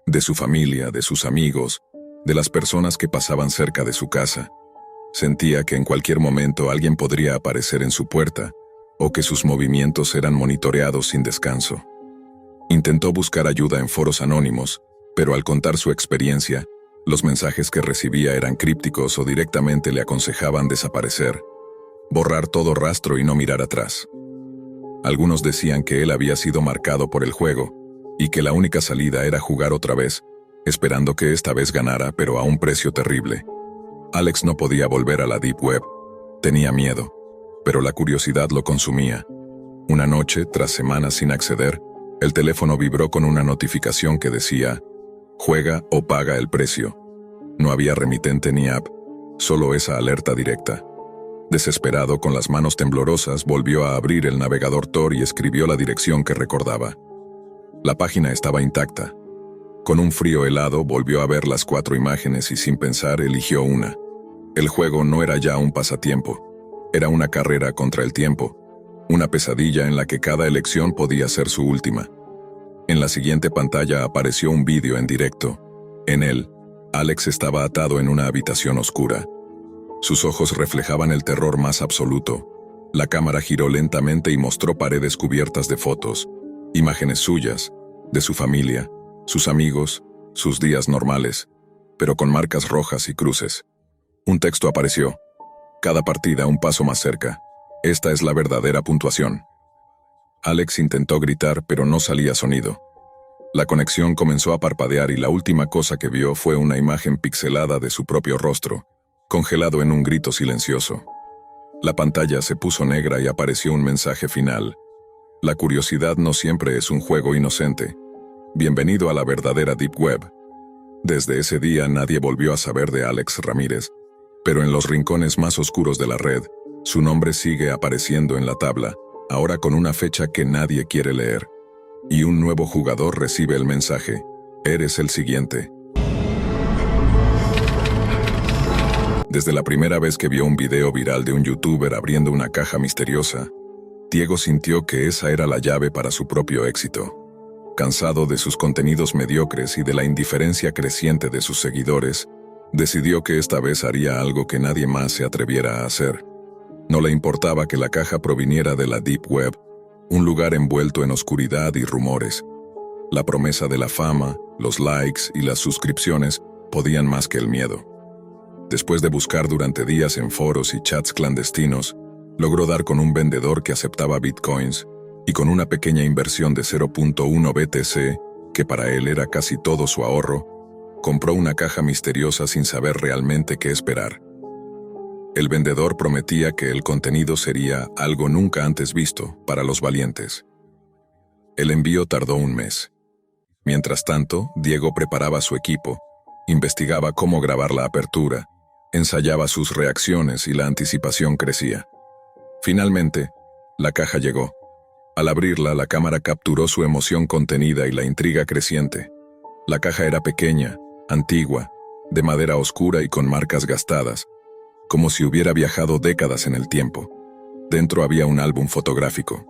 De su familia, de sus amigos, de las personas que pasaban cerca de su casa. Sentía que en cualquier momento alguien podría aparecer en su puerta, o que sus movimientos eran monitoreados sin descanso. Intentó buscar ayuda en foros anónimos, pero al contar su experiencia, los mensajes que recibía eran crípticos o directamente le aconsejaban desaparecer, borrar todo rastro y no mirar atrás. Algunos decían que él había sido marcado por el juego, y que la única salida era jugar otra vez, esperando que esta vez ganara, pero a un precio terrible. Alex no podía volver a la Deep Web. Tenía miedo, pero la curiosidad lo consumía. Una noche, tras semanas sin acceder, el teléfono vibró con una notificación que decía: «Juega o paga el precio». No había remitente ni app, solo esa alerta directa. Desesperado, con las manos temblorosas, volvió a abrir el navegador Tor y escribió la dirección que recordaba. La página estaba intacta. Con un frío helado volvió a ver las 4 imágenes y sin pensar eligió una. El juego no era ya un pasatiempo, era una carrera contra el tiempo, una pesadilla en la que cada elección podía ser su última. En la siguiente pantalla apareció un vídeo en directo. En él, Alex estaba atado en una habitación oscura. Sus ojos reflejaban el terror más absoluto. La cámara giró lentamente y mostró paredes cubiertas de fotos, imágenes suyas, de su familia, sus amigos, sus días normales, pero con marcas rojas y cruces. Un texto apareció. Cada partida un paso más cerca. Esta es la verdadera puntuación. Alex intentó gritar, pero no salía sonido. La conexión comenzó a parpadear y la última cosa que vio fue una imagen pixelada de su propio rostro, congelado en un grito silencioso. La pantalla se puso negra y apareció un mensaje final. La curiosidad no siempre es un juego inocente. Bienvenido a la verdadera Deep Web. Desde ese día nadie volvió a saber de Alex Ramírez, pero en los rincones más oscuros de la red, su nombre sigue apareciendo en la tabla, ahora con una fecha que nadie quiere leer. Y un nuevo jugador recibe el mensaje: eres el siguiente. Desde la primera vez que vio un video viral de un youtuber abriendo una caja misteriosa, Diego sintió que esa era la llave para su propio éxito. Cansado de sus contenidos mediocres y de la indiferencia creciente de sus seguidores, decidió que esta vez haría algo que nadie más se atreviera a hacer. No le importaba que la caja proviniera de la Deep Web, un lugar envuelto en oscuridad y rumores. La promesa de la fama, los likes y las suscripciones podían más que el miedo. Después de buscar durante días en foros y chats clandestinos, logró dar con un vendedor que aceptaba bitcoins y con una pequeña inversión de 0.1 BTC, que para él era casi todo su ahorro, compró una caja misteriosa sin saber realmente qué esperar. El vendedor prometía que el contenido sería algo nunca antes visto para los valientes. El envío tardó un mes. Mientras tanto, Diego preparaba su equipo, investigaba cómo grabar la apertura, ensayaba sus reacciones y la anticipación crecía. Finalmente, la caja llegó. Al abrirla, la cámara capturó su emoción contenida y la intriga creciente. La caja era pequeña, antigua, de madera oscura y con marcas gastadas, como si hubiera viajado décadas en el tiempo. Dentro había un álbum fotográfico.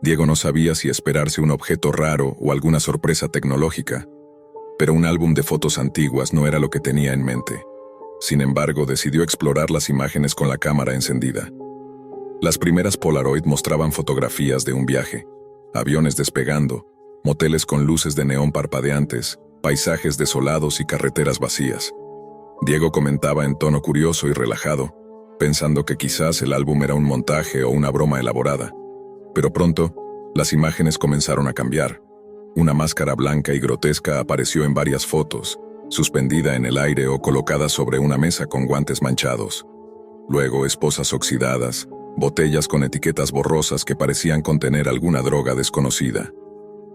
Diego no sabía si esperarse un objeto raro o alguna sorpresa tecnológica, pero un álbum de fotos antiguas no era lo que tenía en mente. Sin embargo, decidió explorar las imágenes con la cámara encendida. Las primeras Polaroid mostraban fotografías de un viaje, aviones despegando, moteles con luces de neón parpadeantes, paisajes desolados y carreteras vacías. Diego comentaba en tono curioso y relajado, pensando que quizás el álbum era un montaje o una broma elaborada. Pero pronto, las imágenes comenzaron a cambiar. Una máscara blanca y grotesca apareció en varias fotos, suspendida en el aire o colocada sobre una mesa con guantes manchados. Luego, esposas oxidadas, botellas con etiquetas borrosas que parecían contener alguna droga desconocida.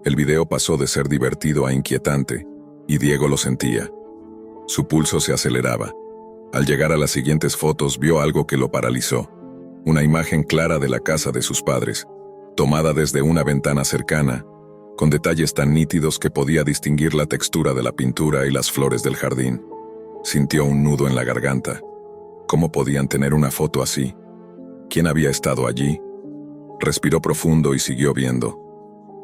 El video pasó de ser divertido a inquietante, y Diego lo sentía. Su pulso se aceleraba. Al llegar a las siguientes fotos vio algo que lo paralizó. Una imagen clara de la casa de sus padres, tomada desde una ventana cercana, con detalles tan nítidos que podía distinguir la textura de la pintura y las flores del jardín. Sintió un nudo en la garganta. ¿Cómo podían tener una foto así? ¿Quién había estado allí? Respiró profundo y siguió viendo.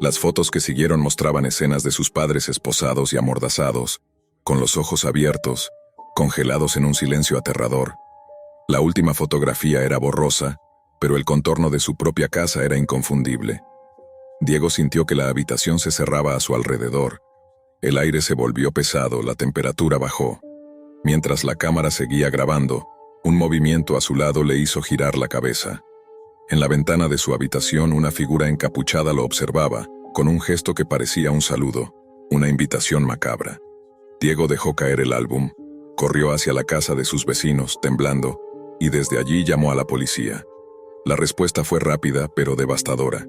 Las fotos que siguieron mostraban escenas de sus padres esposados y amordazados, con los ojos abiertos, congelados en un silencio aterrador. La última fotografía era borrosa, pero el contorno de su propia casa era inconfundible. Diego sintió que la habitación se cerraba a su alrededor. El aire se volvió pesado, la temperatura bajó. Mientras la cámara seguía grabando, un movimiento a su lado le hizo girar la cabeza. En la ventana de su habitación una figura encapuchada lo observaba, con un gesto que parecía un saludo, una invitación macabra. Diego dejó caer el álbum, corrió hacia la casa de sus vecinos, temblando, y desde allí llamó a la policía. La respuesta fue rápida, pero devastadora.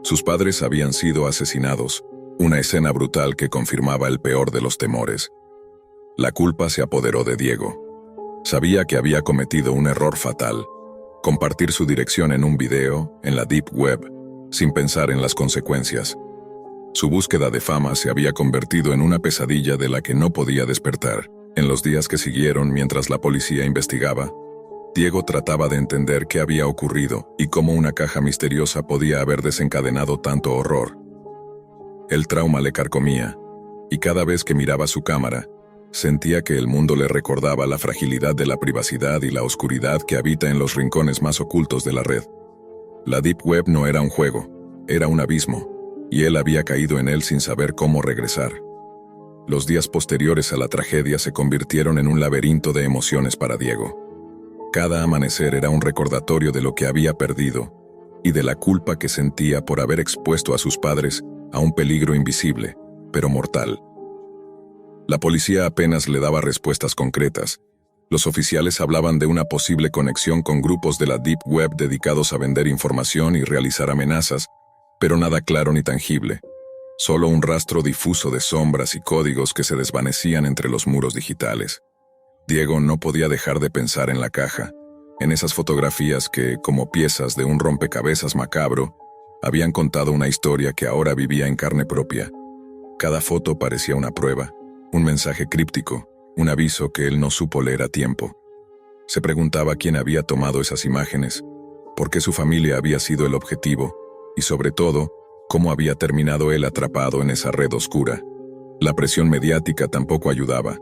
Sus padres habían sido asesinados, una escena brutal que confirmaba el peor de los temores. La culpa se apoderó de Diego. Sabía que había cometido un error fatal: compartir su dirección en un video, en la Deep Web, sin pensar en las consecuencias. Su búsqueda de fama se había convertido en una pesadilla de la que no podía despertar. En los días que siguieron, mientras la policía investigaba, Diego trataba de entender qué había ocurrido y cómo una caja misteriosa podía haber desencadenado tanto horror. El trauma le carcomía, y cada vez que miraba su cámara, sentía que el mundo le recordaba la fragilidad de la privacidad y la oscuridad que habita en los rincones más ocultos de la red. La Deep Web no era un juego, era un abismo, y él había caído en él sin saber cómo regresar. Los días posteriores a la tragedia se convirtieron en un laberinto de emociones para Diego. Cada amanecer era un recordatorio de lo que había perdido, y de la culpa que sentía por haber expuesto a sus padres a un peligro invisible, pero mortal. La policía apenas le daba respuestas concretas. Los oficiales hablaban de una posible conexión con grupos de la Deep Web dedicados a vender información y realizar amenazas, pero nada claro ni tangible. Solo un rastro difuso de sombras y códigos que se desvanecían entre los muros digitales. Diego no podía dejar de pensar en la caja, en esas fotografías que, como piezas de un rompecabezas macabro, habían contado una historia que ahora vivía en carne propia. Cada foto parecía una prueba, un mensaje críptico, un aviso que él no supo leer a tiempo. Se preguntaba quién había tomado esas imágenes, por qué su familia había sido el objetivo, y sobre todo, cómo había terminado él atrapado en esa red oscura. La presión mediática tampoco ayudaba.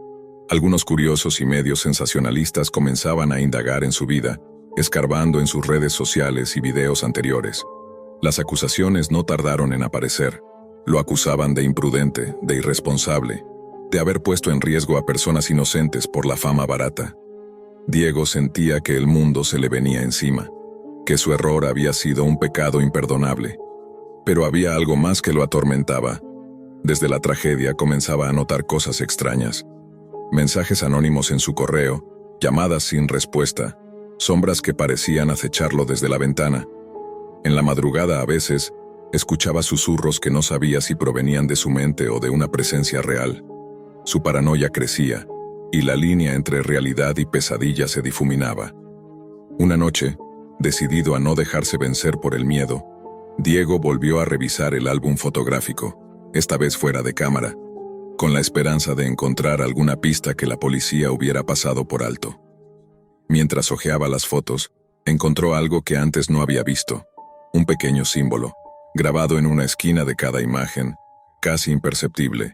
Algunos curiosos y medios sensacionalistas comenzaban a indagar en su vida, escarbando en sus redes sociales y videos anteriores. Las acusaciones no tardaron en aparecer. Lo acusaban de imprudente, de irresponsable, de haber puesto en riesgo a personas inocentes por la fama barata. Diego sentía que el mundo se le venía encima, que su error había sido un pecado imperdonable. Pero había algo más que lo atormentaba. Desde la tragedia comenzaba a notar cosas extrañas. Mensajes anónimos en su correo, llamadas sin respuesta, sombras que parecían acecharlo desde la ventana. En la madrugada a veces, escuchaba susurros que no sabía si provenían de su mente o de una presencia real. Su paranoia crecía, y la línea entre realidad y pesadilla se difuminaba. Una noche, decidido a no dejarse vencer por el miedo, Diego volvió a revisar el álbum fotográfico, esta vez fuera de cámara, con la esperanza de encontrar alguna pista que la policía hubiera pasado por alto. Mientras hojeaba las fotos, encontró algo que antes no había visto, un pequeño símbolo, grabado en una esquina de cada imagen, casi imperceptible,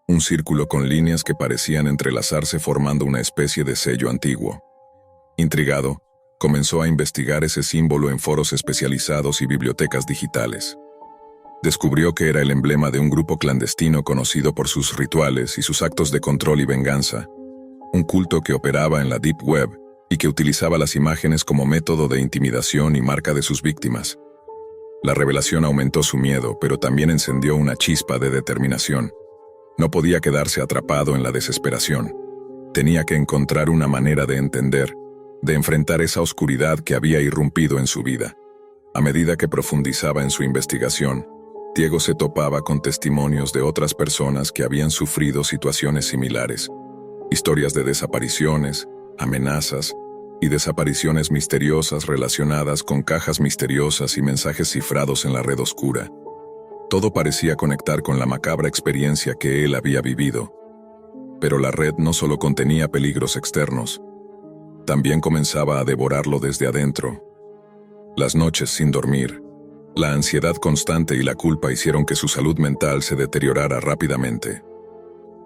un círculo con líneas que parecían entrelazarse formando una especie de sello antiguo. Intrigado, comenzó a investigar ese símbolo en foros especializados y bibliotecas digitales. Descubrió que era el emblema de un grupo clandestino conocido por sus rituales y sus actos de control y venganza, un culto que operaba en la Deep Web y que utilizaba las imágenes como método de intimidación y marca de sus víctimas. La revelación aumentó su miedo, pero también encendió una chispa de determinación. No podía quedarse atrapado en la desesperación. Tenía que encontrar una manera de entender, de enfrentar esa oscuridad que había irrumpido en su vida. A medida que profundizaba en su investigación, Diego se topaba con testimonios de otras personas que habían sufrido situaciones similares, historias de desapariciones, amenazas y desapariciones misteriosas relacionadas con cajas misteriosas y mensajes cifrados en la red oscura. Todo parecía conectar con la macabra experiencia que él había vivido. Pero la red no solo contenía peligros externos, también comenzaba a devorarlo desde adentro. Las noches sin dormir, la ansiedad constante y la culpa hicieron que su salud mental se deteriorara rápidamente.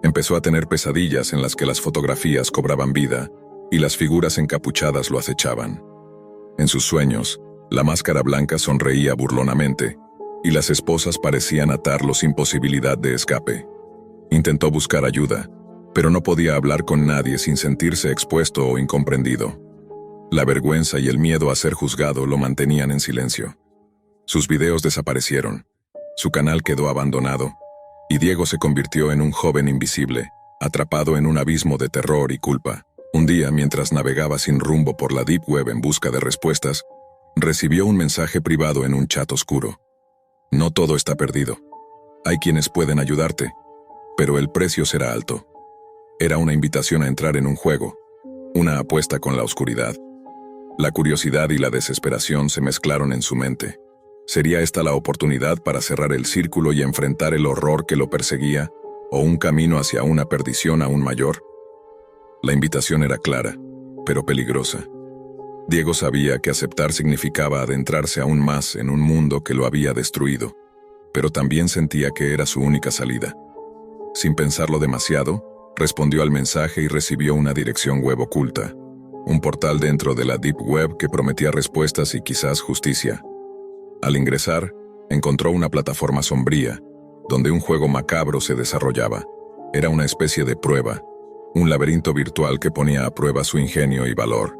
Empezó a tener pesadillas en las que las fotografías cobraban vida y las figuras encapuchadas lo acechaban. En sus sueños, la máscara blanca sonreía burlonamente y las esposas parecían atarlo sin posibilidad de escape. Intentó buscar ayuda, pero no podía hablar con nadie sin sentirse expuesto o incomprendido. La vergüenza y el miedo a ser juzgado lo mantenían en silencio. Sus videos desaparecieron, su canal quedó abandonado, y Diego se convirtió en un joven invisible, atrapado en un abismo de terror y culpa. Un día, mientras navegaba sin rumbo por la Deep Web en busca de respuestas, recibió un mensaje privado en un chat oscuro. No todo está perdido. Hay quienes pueden ayudarte, pero el precio será alto. Era una invitación a entrar en un juego, una apuesta con la oscuridad. La curiosidad y la desesperación se mezclaron en su mente. ¿Sería esta la oportunidad para cerrar el círculo y enfrentar el horror que lo perseguía, o un camino hacia una perdición aún mayor? La invitación era clara, pero peligrosa. Diego sabía que aceptar significaba adentrarse aún más en un mundo que lo había destruido, pero también sentía que era su única salida. Sin pensarlo demasiado, respondió al mensaje y recibió una dirección web oculta, un portal dentro de la Deep Web que prometía respuestas y quizás justicia. Al ingresar, encontró una plataforma sombría, donde un juego macabro se desarrollaba. Era una especie de prueba, un laberinto virtual que ponía a prueba su ingenio y valor.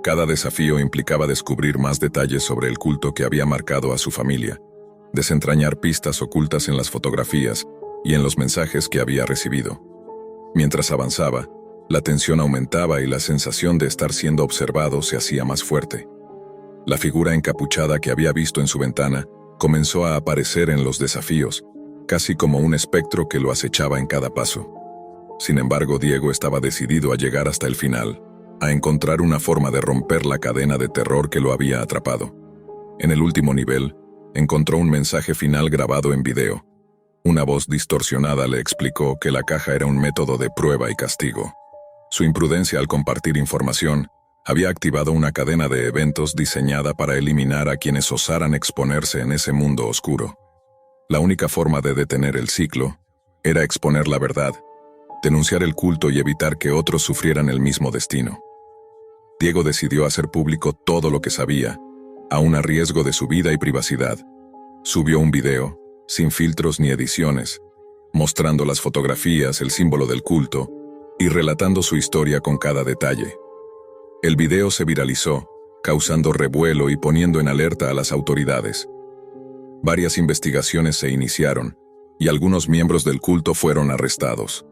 Cada desafío implicaba descubrir más detalles sobre el culto que había marcado a su familia, desentrañar pistas ocultas en las fotografías y en los mensajes que había recibido. Mientras avanzaba, la tensión aumentaba y la sensación de estar siendo observado se hacía más fuerte. La figura encapuchada que había visto en su ventana comenzó a aparecer en los desafíos, casi como un espectro que lo acechaba en cada paso. Sin embargo, Diego estaba decidido a llegar hasta el final, a encontrar una forma de romper la cadena de terror que lo había atrapado. En el último nivel, encontró un mensaje final grabado en video. Una voz distorsionada le explicó que la caja era un método de prueba y castigo. Su imprudencia al compartir información había activado una cadena de eventos diseñada para eliminar a quienes osaran exponerse en ese mundo oscuro. La única forma de detener el ciclo era exponer la verdad, denunciar el culto y evitar que otros sufrieran el mismo destino. Diego decidió hacer público todo lo que sabía, aun a riesgo de su vida y privacidad. Subió un video, sin filtros ni ediciones, mostrando las fotografías, el símbolo del culto, y relatando su historia con cada detalle. El video se viralizó, causando revuelo y poniendo en alerta a las autoridades. Varias investigaciones se iniciaron, y algunos miembros del culto fueron arrestados.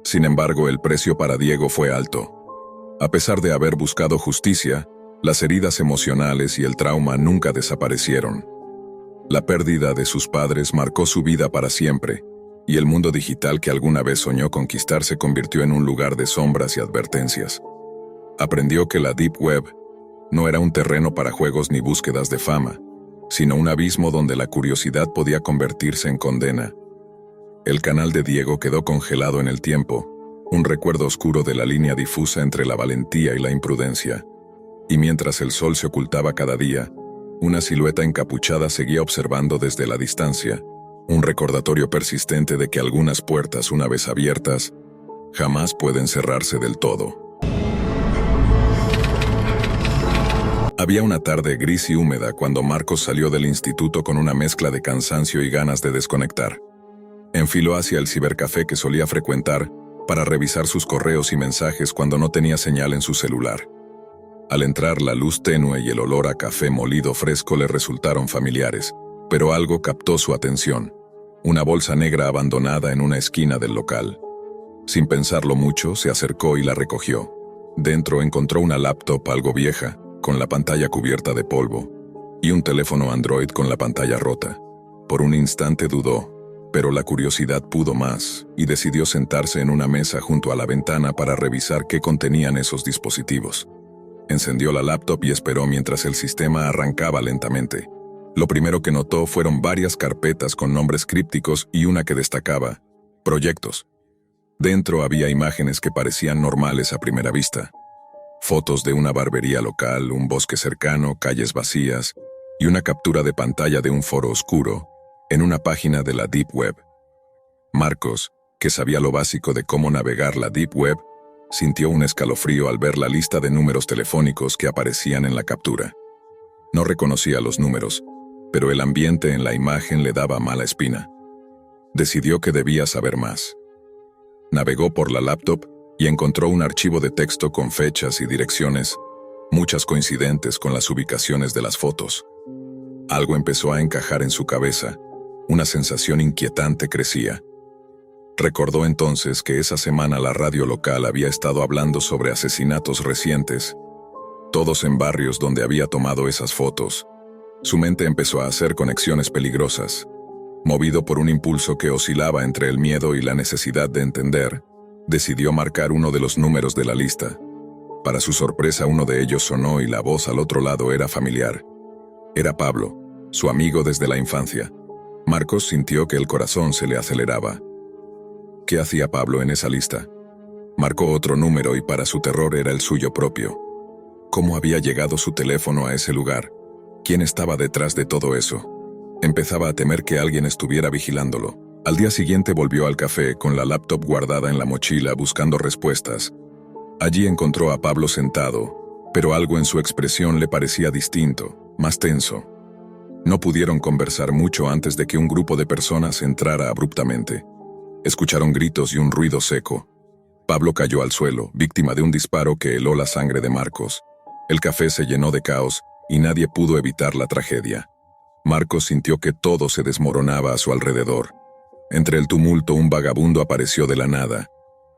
Sin embargo, el precio para Diego fue alto. A pesar de haber buscado justicia, las heridas emocionales y el trauma nunca desaparecieron. La pérdida de sus padres marcó su vida para siempre, y el mundo digital que alguna vez soñó conquistar se convirtió en un lugar de sombras y advertencias. Aprendió que la Deep Web no era un terreno para juegos ni búsquedas de fama, sino un abismo donde la curiosidad podía convertirse en condena. El canal de Diego quedó congelado en el tiempo, un recuerdo oscuro de la línea difusa entre la valentía y la imprudencia. Y mientras el sol se ocultaba cada día, una silueta encapuchada seguía observando desde la distancia, un recordatorio persistente de que algunas puertas, una vez abiertas, jamás pueden cerrarse del todo. Había una tarde gris y húmeda cuando Marcos salió del instituto con una mezcla de cansancio y ganas de desconectar. Enfiló hacia el cibercafé que solía frecuentar para revisar sus correos y mensajes cuando no tenía señal en su celular. Al entrar, la luz tenue y el olor a café molido fresco le resultaron familiares, pero algo captó su atención: una bolsa negra abandonada en una esquina del local. Sin pensarlo mucho, se acercó y la recogió. Dentro encontró una laptop algo vieja, con la pantalla cubierta de polvo, y un teléfono Android con la pantalla rota. Por un instante dudó, pero la curiosidad pudo más, y decidió sentarse en una mesa junto a la ventana para revisar qué contenían esos dispositivos. Encendió la laptop y esperó mientras el sistema arrancaba lentamente. Lo primero que notó fueron varias carpetas con nombres crípticos y una que destacaba: proyectos. Dentro había imágenes que parecían normales a primera vista. Fotos de una barbería local, un bosque cercano, calles vacías y una captura de pantalla de un foro oscuro en una página de la Deep Web. Marcos, que sabía lo básico de cómo navegar la Deep Web, sintió un escalofrío al ver la lista de números telefónicos que aparecían en la captura. No reconocía los números, pero el ambiente en la imagen le daba mala espina. Decidió que debía saber más. Navegó por la laptop y encontró un archivo de texto con fechas y direcciones, muchas coincidentes con las ubicaciones de las fotos. Algo empezó a encajar en su cabeza, una sensación inquietante crecía. Recordó entonces que esa semana la radio local había estado hablando sobre asesinatos recientes, todos en barrios donde había tomado esas fotos. Su mente empezó a hacer conexiones peligrosas. Movido por un impulso que oscilaba entre el miedo y la necesidad de entender, decidió marcar uno de los números de la lista. Para su sorpresa, uno de ellos sonó y la voz al otro lado era familiar. Era Pablo, su amigo desde la infancia. Marcos sintió que el corazón se le aceleraba. ¿Qué hacía Pablo en esa lista? Marcó otro número y para su terror era el suyo propio. ¿Cómo había llegado su teléfono a ese lugar? ¿Quién estaba detrás de todo eso? Empezaba a temer que alguien estuviera vigilándolo. Al día siguiente volvió al café con la laptop guardada en la mochila buscando respuestas. Allí encontró a Pablo sentado, pero algo en su expresión le parecía distinto, más tenso. No pudieron conversar mucho antes de que un grupo de personas entrara abruptamente. Escucharon gritos y un ruido seco. Pablo cayó al suelo, víctima de un disparo que heló la sangre de Marcos. El café se llenó de caos y nadie pudo evitar la tragedia. Marcos sintió que todo se desmoronaba a su alrededor. Entre el tumulto, un vagabundo apareció de la nada,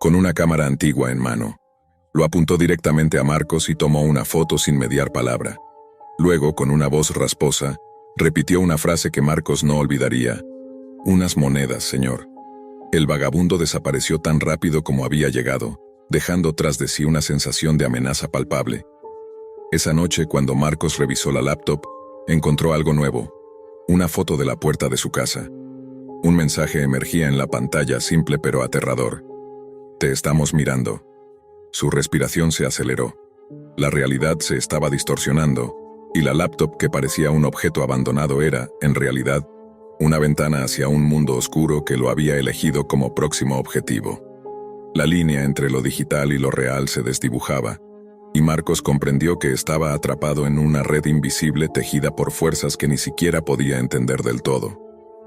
con una cámara antigua en mano. Lo apuntó directamente a Marcos y tomó una foto sin mediar palabra. Luego, con una voz rasposa, repitió una frase que Marcos no olvidaría: «Unas monedas, señor». El vagabundo desapareció tan rápido como había llegado, dejando tras de sí una sensación de amenaza palpable. Esa noche, cuando Marcos revisó la laptop, encontró algo nuevo: una foto de la puerta de su casa. Un mensaje emergía en la pantalla, simple pero aterrador: «Te estamos mirando». Su respiración se aceleró. La realidad se estaba distorsionando, y la laptop, que parecía un objeto abandonado, era, en realidad, una ventana hacia un mundo oscuro que lo había elegido como próximo objetivo. La línea entre lo digital y lo real se desdibujaba, y Marcos comprendió que estaba atrapado en una red invisible tejida por fuerzas que ni siquiera podía entender del todo.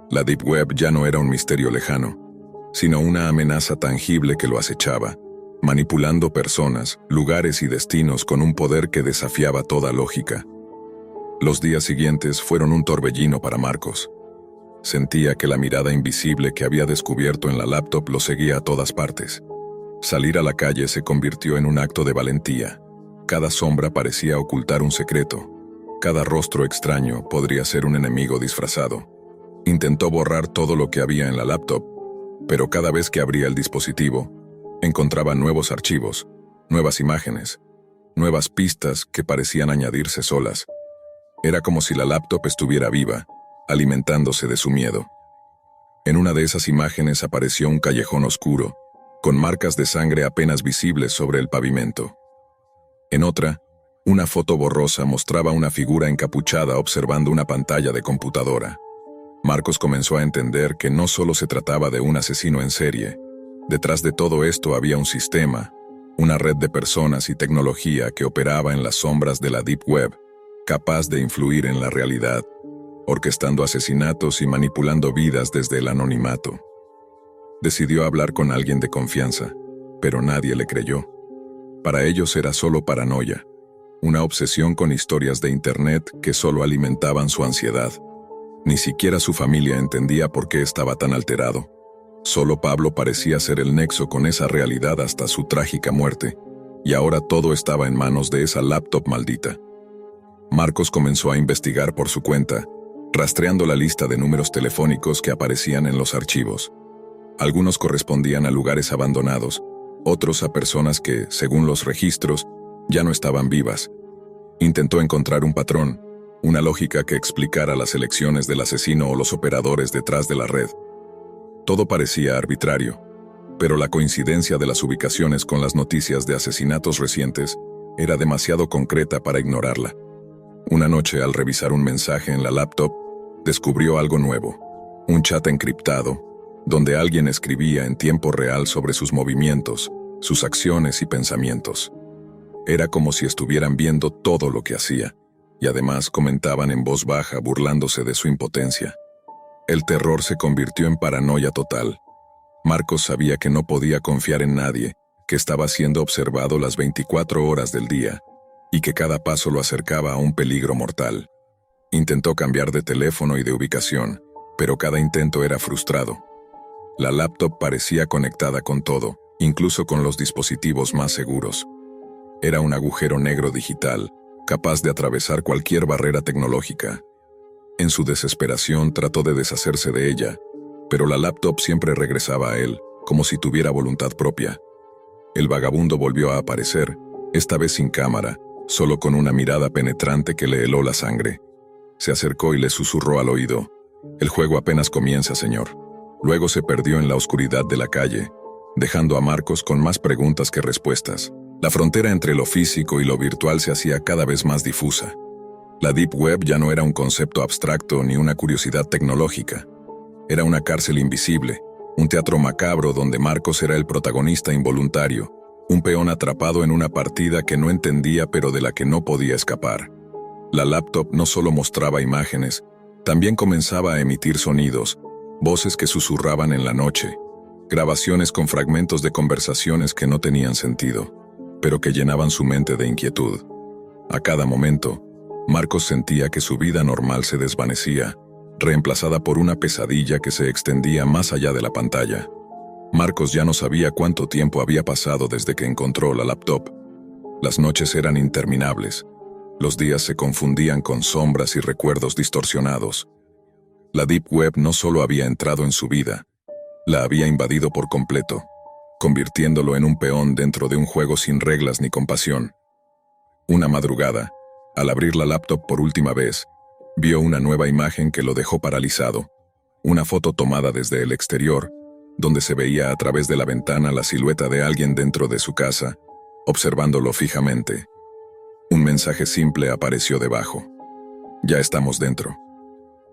La Deep Web ya no era un misterio lejano, sino una amenaza tangible que lo acechaba, manipulando personas, lugares y destinos con un poder que desafiaba toda lógica. Los días siguientes fueron un torbellino para Marcos. Sentía que la mirada invisible que había descubierto en la laptop lo seguía a todas partes. Salir a la calle se convirtió en un acto de valentía. Cada sombra parecía ocultar un secreto. Cada rostro extraño podría ser un enemigo disfrazado. Intentó borrar todo lo que había en la laptop, pero cada vez que abría el dispositivo, encontraba nuevos archivos, nuevas imágenes, nuevas pistas que parecían añadirse solas. Era como si la laptop estuviera viva, alimentándose de su miedo. En una de esas imágenes apareció un callejón oscuro, con marcas de sangre apenas visibles sobre el pavimento. En otra, una foto borrosa mostraba una figura encapuchada observando una pantalla de computadora. Marcos comenzó a entender que no solo se trataba de un asesino en serie. Detrás de todo esto había un sistema, una red de personas y tecnología que operaba en las sombras de la Deep Web, capaz de influir en la realidad, orquestando asesinatos y manipulando vidas desde el anonimato. Decidió hablar con alguien de confianza, pero nadie le creyó. Para ellos era solo paranoia, una obsesión con historias de Internet que solo alimentaban su ansiedad. Ni siquiera su familia entendía por qué estaba tan alterado. Solo Pablo parecía ser el nexo con esa realidad hasta su trágica muerte, y ahora todo estaba en manos de esa laptop maldita. Marcos comenzó a investigar por su cuenta, rastreando la lista de números telefónicos que aparecían en los archivos. Algunos correspondían a lugares abandonados, otros a personas que, según los registros, ya no estaban vivas. Intentó encontrar un patrón, una lógica que explicara las elecciones del asesino o los operadores detrás de la red. Todo parecía arbitrario, pero la coincidencia de las ubicaciones con las noticias de asesinatos recientes era demasiado concreta para ignorarla. Una noche, al revisar un mensaje en la laptop, descubrió algo nuevo, un chat encriptado, donde alguien escribía en tiempo real sobre sus movimientos, sus acciones y pensamientos. Era como si estuvieran viendo todo lo que hacía, y además comentaban en voz baja burlándose de su impotencia. El terror se convirtió en paranoia total. Marcos sabía que no podía confiar en nadie, que estaba siendo observado las 24 horas del día, y que cada paso lo acercaba a un peligro mortal. Intentó cambiar de teléfono y de ubicación, pero cada intento era frustrado. La laptop parecía conectada con todo, incluso con los dispositivos más seguros. Era un agujero negro digital, capaz de atravesar cualquier barrera tecnológica. En su desesperación trató de deshacerse de ella, pero la laptop siempre regresaba a él, como si tuviera voluntad propia. El vagabundo volvió a aparecer, esta vez sin cámara, solo con una mirada penetrante que le heló la sangre. Se acercó y le susurró al oído: «El juego apenas comienza, señor». Luego se perdió en la oscuridad de la calle, dejando a Marcos con más preguntas que respuestas. La frontera entre lo físico y lo virtual se hacía cada vez más difusa. La Deep Web ya no era un concepto abstracto ni una curiosidad tecnológica. Era una cárcel invisible, un teatro macabro donde Marcos era el protagonista involuntario, un peón atrapado en una partida que no entendía pero de la que no podía escapar. La laptop no solo mostraba imágenes, también comenzaba a emitir sonidos, voces que susurraban en la noche, grabaciones con fragmentos de conversaciones que no tenían sentido, pero que llenaban su mente de inquietud. A cada momento, Marcos sentía que su vida normal se desvanecía, reemplazada por una pesadilla que se extendía más allá de la pantalla. Marcos ya no sabía cuánto tiempo había pasado desde que encontró la laptop. Las noches eran interminables. Los días se confundían con sombras y recuerdos distorsionados. La Deep Web no solo había entrado en su vida, la había invadido por completo, convirtiéndolo en un peón dentro de un juego sin reglas ni compasión. Una madrugada, al abrir la laptop por última vez, vio una nueva imagen que lo dejó paralizado. Una foto tomada desde el exterior, donde se veía a través de la ventana la silueta de alguien dentro de su casa, observándolo fijamente. Un mensaje simple apareció debajo: «Ya estamos dentro».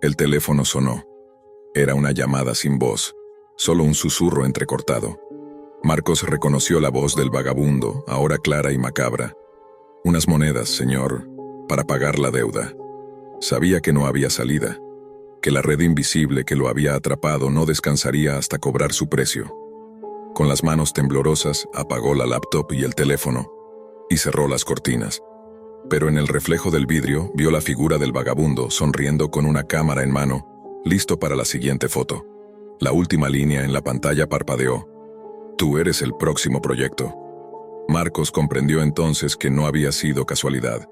El teléfono sonó. Era una llamada sin voz, solo un susurro entrecortado. Marcos reconoció la voz del vagabundo, ahora clara y macabra. «Unas monedas, señor, para pagar la deuda». Sabía que no había salida, que la red invisible que lo había atrapado no descansaría hasta cobrar su precio. Con las manos temblorosas, apagó la laptop y el teléfono, y cerró las cortinas. Pero en el reflejo del vidrio vio la figura del vagabundo sonriendo con una cámara en mano, listo para la siguiente foto. La última línea en la pantalla parpadeó: «Tú eres el próximo proyecto». Marcos comprendió entonces que no había sido casualidad.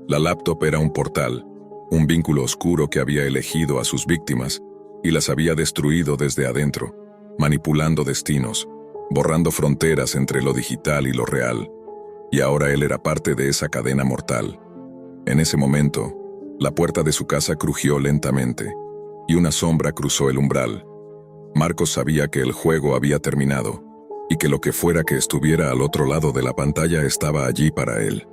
La laptop era un portal, un vínculo oscuro que había elegido a sus víctimas y las había destruido desde adentro, manipulando destinos, borrando fronteras entre lo digital y lo real. Y ahora él era parte de esa cadena mortal. En ese momento, la puerta de su casa crujió lentamente, y una sombra cruzó el umbral. Marcos sabía que el juego había terminado, y que lo que fuera que estuviera al otro lado de la pantalla estaba allí para él.